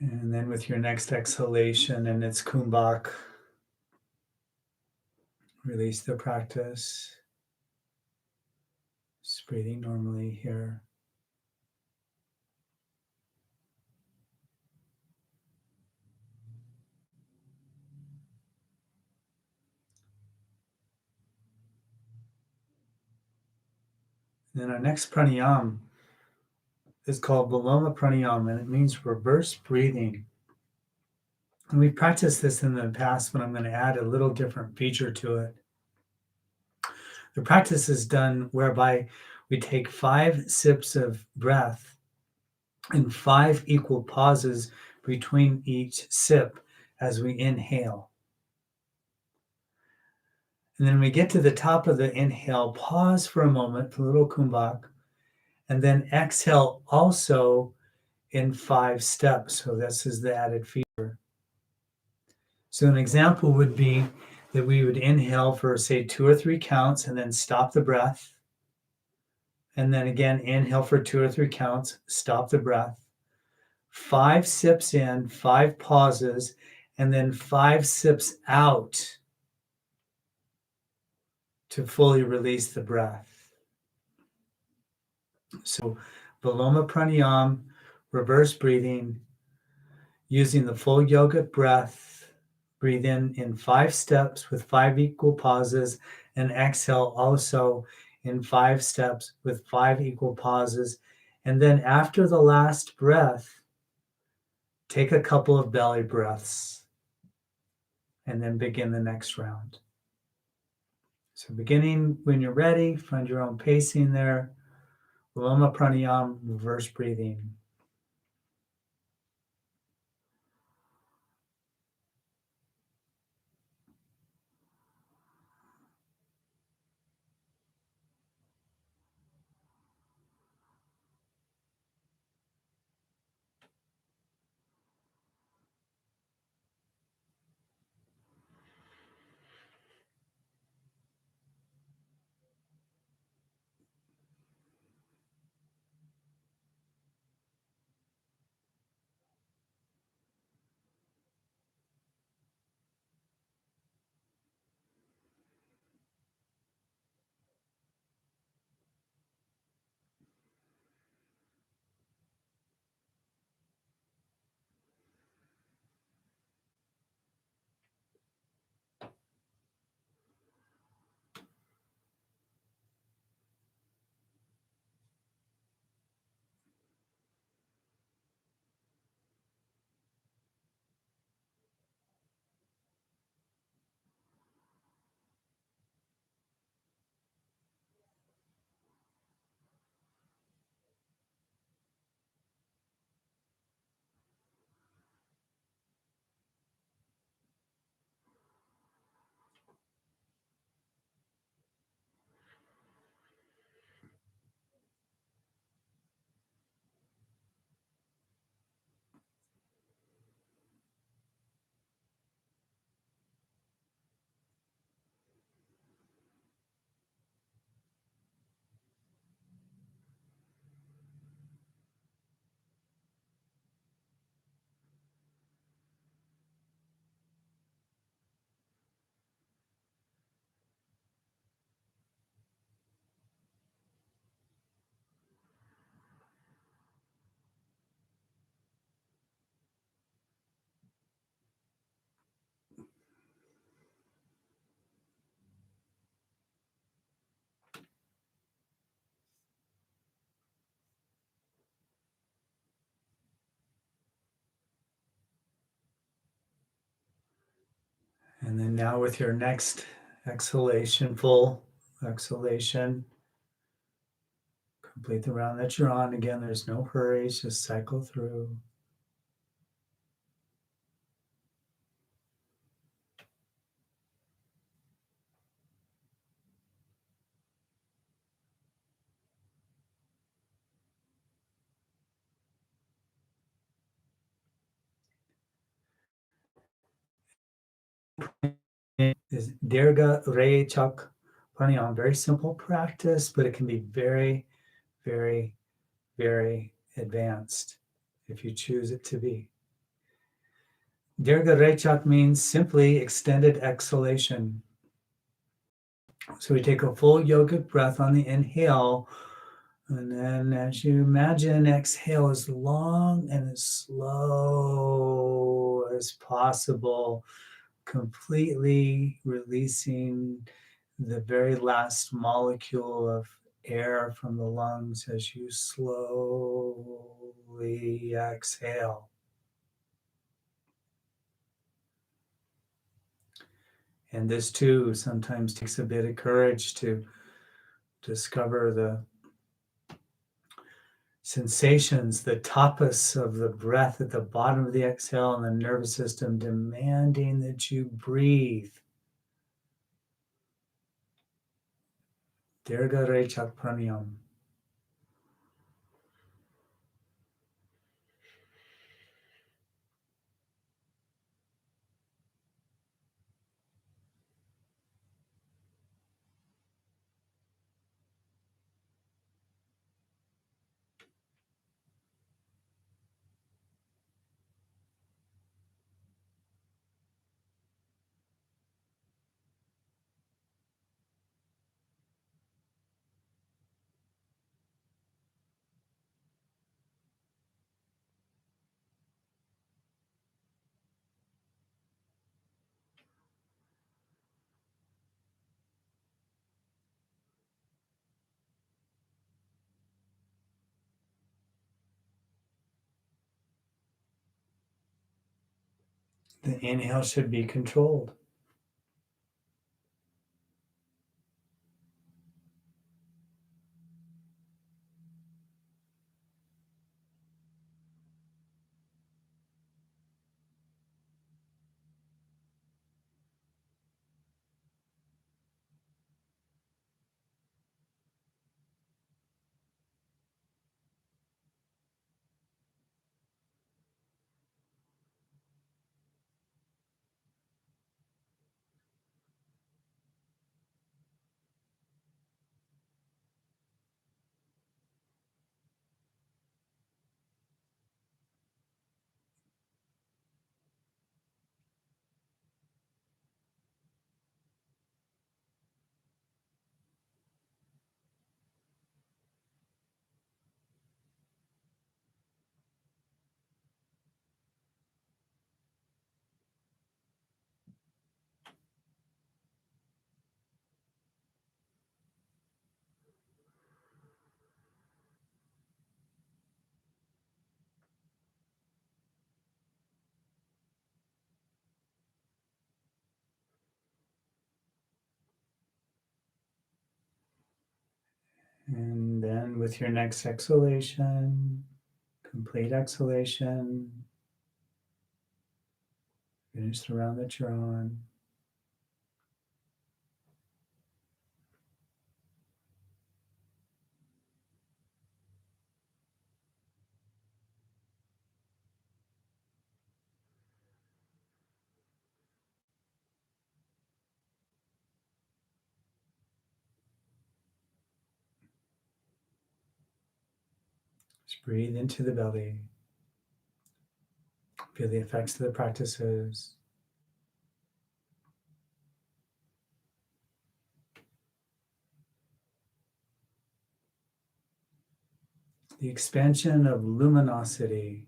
And then with your next exhalation and its kumbhak, release the practice. Just breathing normally here. And then our next pranayama is called Baloma Pranayama, and it means reverse breathing. And we've practiced this in the past, but I'm going to add a little different feature to it. The practice is done whereby we take 5 sips of breath and 5 equal pauses between each sip as we inhale. And then we get to the top of the inhale, pause for a moment, a little kumbhak, and then exhale also in 5 steps. So this is the added feature. So an example would be that we would inhale for, say, 2 or 3 counts and then stop the breath. And then again, inhale for 2 or 3 counts, stop the breath. 5 sips in, 5 pauses, and then 5 sips out to fully release the breath. So Baloma Pranayama, reverse breathing, using the full yogic breath. Breathe in 5 steps with 5 equal pauses, and exhale also in 5 steps with 5 equal pauses. And then after the last breath, take a couple of belly breaths and then begin the next round. So beginning when you're ready, find your own pacing there. Baloma Pranayama, reverse breathing. And then now with your next exhalation, full exhalation, complete the round that you're on. Again, there's no hurries, just cycle through. Is Dirga Re Chak Pranayama. Very simple practice, but it can be very, very, very advanced if you choose it to be. Dirga Re Chak means simply extended exhalation. So we take a full yogic breath on the inhale, and then as you imagine, exhale as long and as slow as possible, completely releasing the very last molecule of air from the lungs as you slowly exhale. And this too sometimes takes a bit of courage to discover the sensations, the tapas of the breath at the bottom of the exhale and the nervous system demanding that you breathe. Dirga Rechak Pranayam. The inhale should be controlled. And then with your next exhalation, complete exhalation, finish the round that you're on. Just breathe into the belly. Feel the effects of the practices. The expansion of luminosity.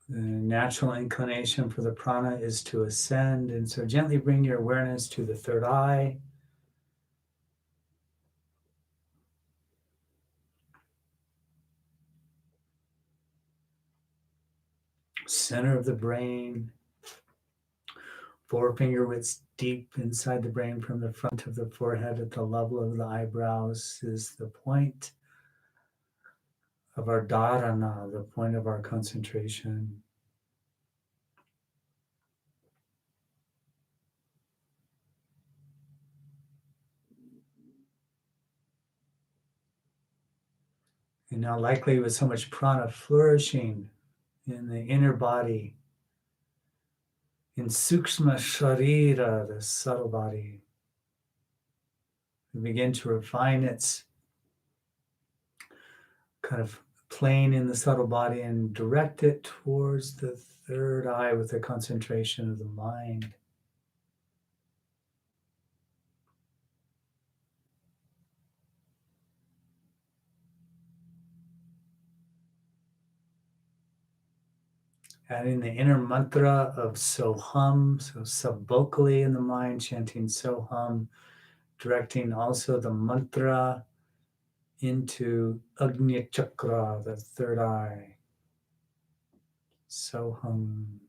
The natural inclination for the prana is to ascend, and so gently bring your awareness to the third eye. center of the brain. Forefinger widths deep inside the brain from the front of the forehead at the level of the eyebrows is the point of our dharana, the point of our concentration. And now, likely with so much prana flourishing in the inner body, in Sukshma Sharira, the subtle body, we begin to refine its kind of plane in the subtle body and direct it towards the third eye with the concentration of the mind. Adding the inner mantra of Soham, so sub-vocally in the mind, chanting Soham, directing also the mantra into Agnya Chakra, the third eye. Soham.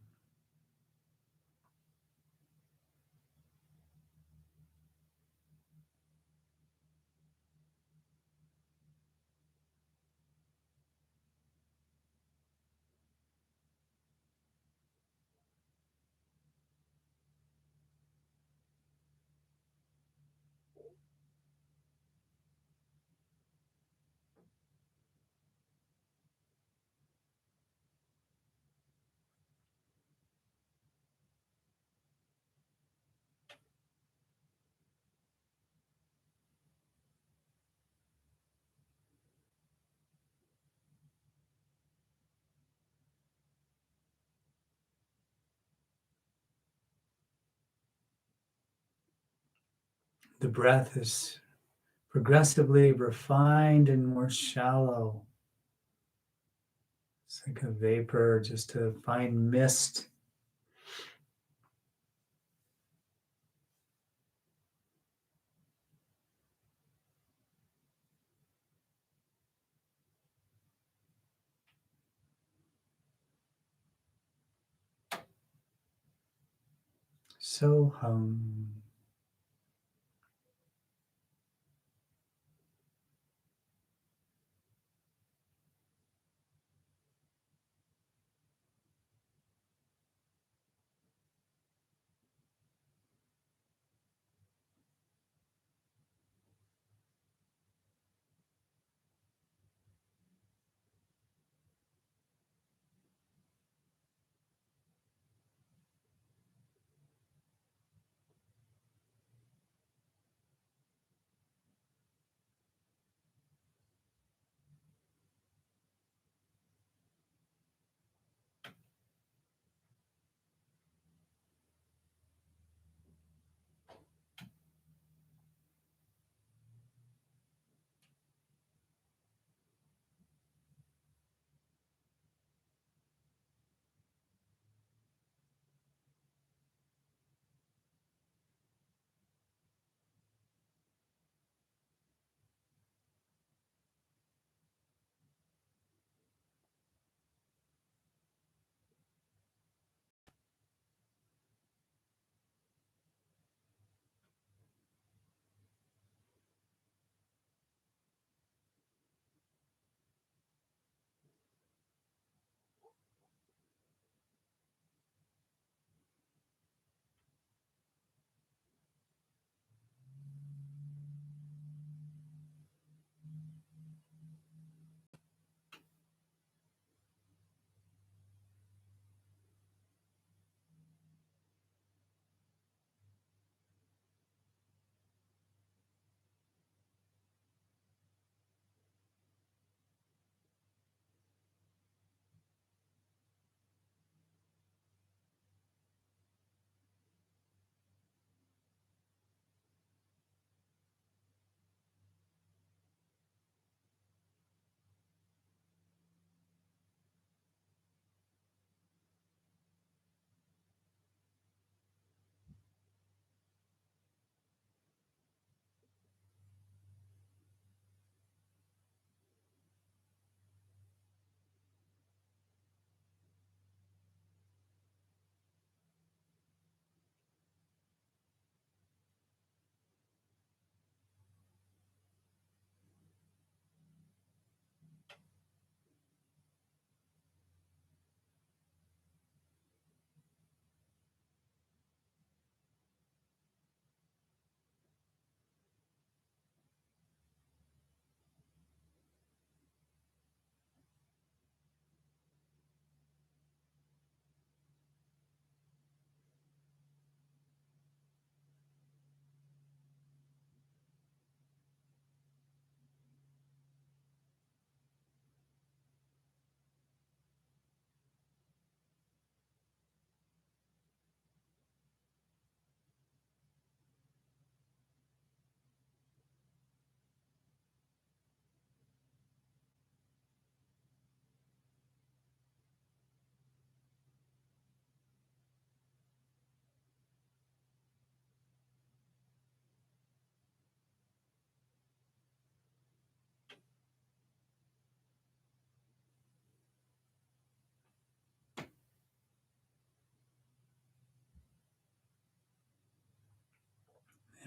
The breath is progressively refined and more shallow. It's like a vapor, just a fine mist. Soham.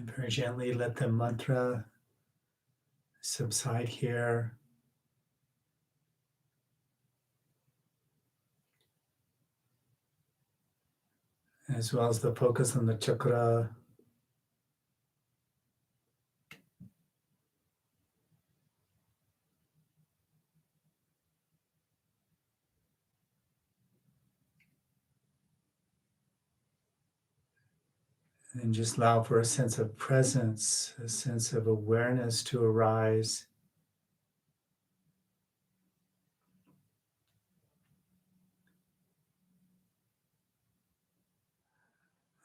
And very gently let the mantra subside here, as well as the focus on the chakra. And just allow for a sense of presence, a sense of awareness to arise.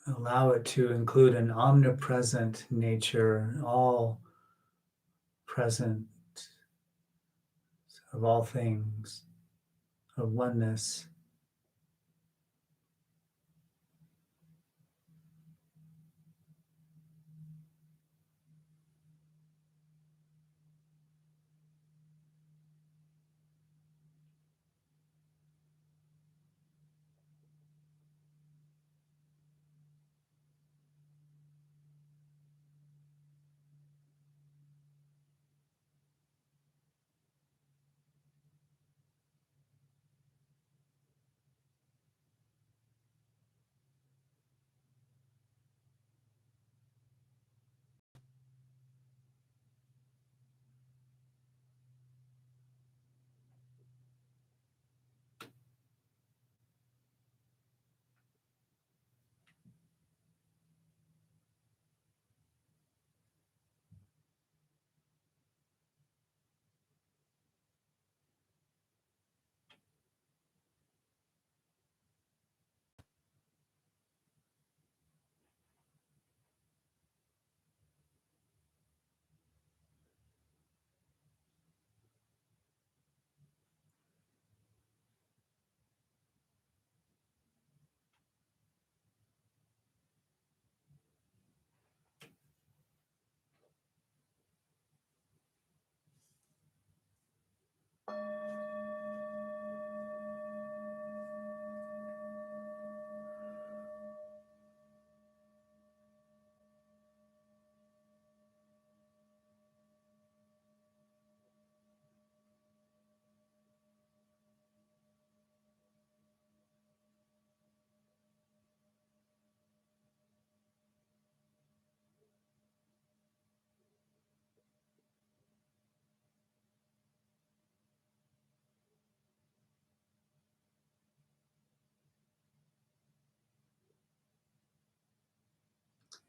Allow it to include an omnipresent nature, all present of all things, of oneness.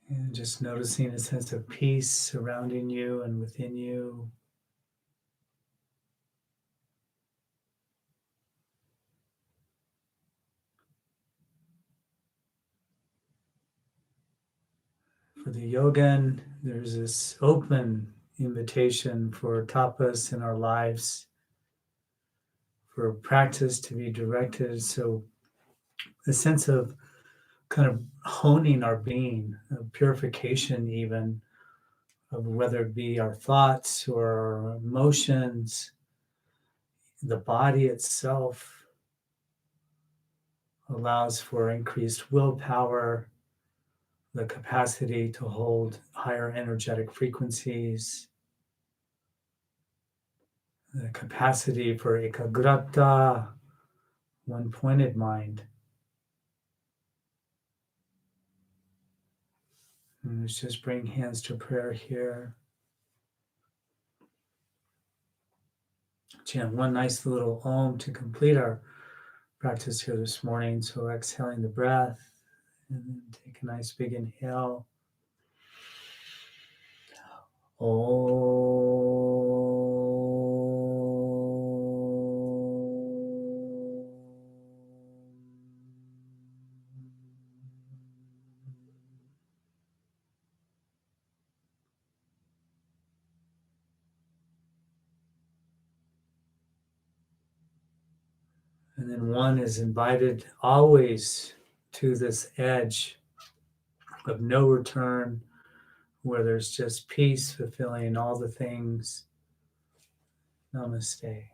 And just noticing a sense of peace surrounding you and within you. For the yogin, there's this open invitation for tapas in our lives, for practice to be directed. So a sense of kind of honing our being, of purification even, of whether it be our thoughts or our emotions, the body itself allows for increased willpower, the capacity to hold higher energetic frequencies, the capacity for ekagrata, one-pointed mind. And let's just bring hands to prayer here. Chant one nice little Om to complete our practice here this morning. So exhaling the breath, and then take a nice big inhale. And then one is invited always to this edge of no return, where there's just peace fulfilling all the things. Namaste.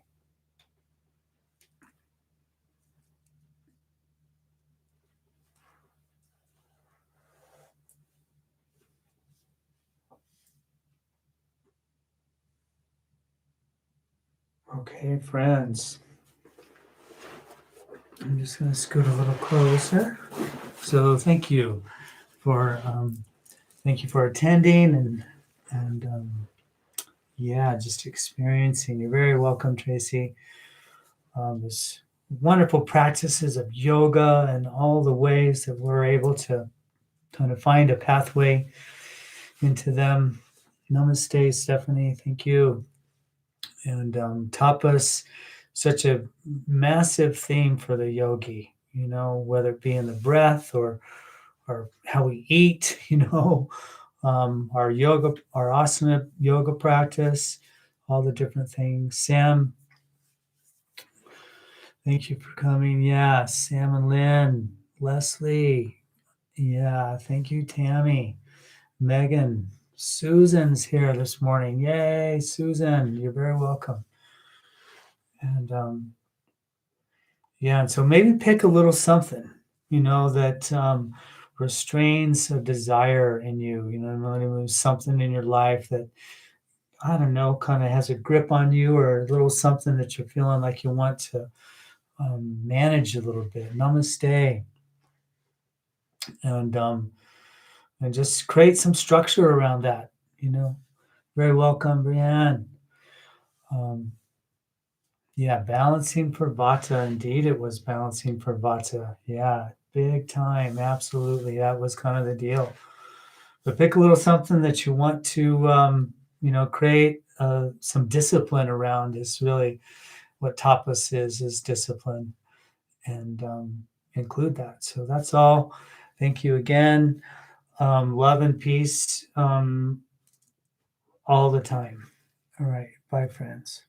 Okay, friends. I'm just going to scoot a little closer. So thank you for attending and yeah, just experiencing. You're very welcome, Tracy. This wonderful practices of yoga and all the ways that we're able to kind of find a pathway into them. Namaste, Stephanie. Thank you. And tapas, such a massive theme for the yogi, whether it be in the breath or how we eat, our yoga, our asana yoga practice, all the different things. Sam, thank you for coming. Yeah, Sam and Lynn, Leslie. Yeah, thank you, Tammy. Megan, Susan's here this morning. Yay, Susan, you're very welcome. And yeah, and so maybe pick a little something, that restrains a desire in you, maybe something in your life that, I don't know, kind of has a grip on you, or a little something that you're feeling like you want to manage a little bit. Namaste. And just create some structure around that, Very welcome, Brianne. Yeah, balancing for Vata. Indeed, it was balancing for Vata. Yeah, big time. Absolutely. That was kind of the deal. But pick a little something that you want to, create some discipline around. Is really what tapas is discipline, and include that. So that's all. Thank you again. Love and peace all the time. All right. Bye, friends.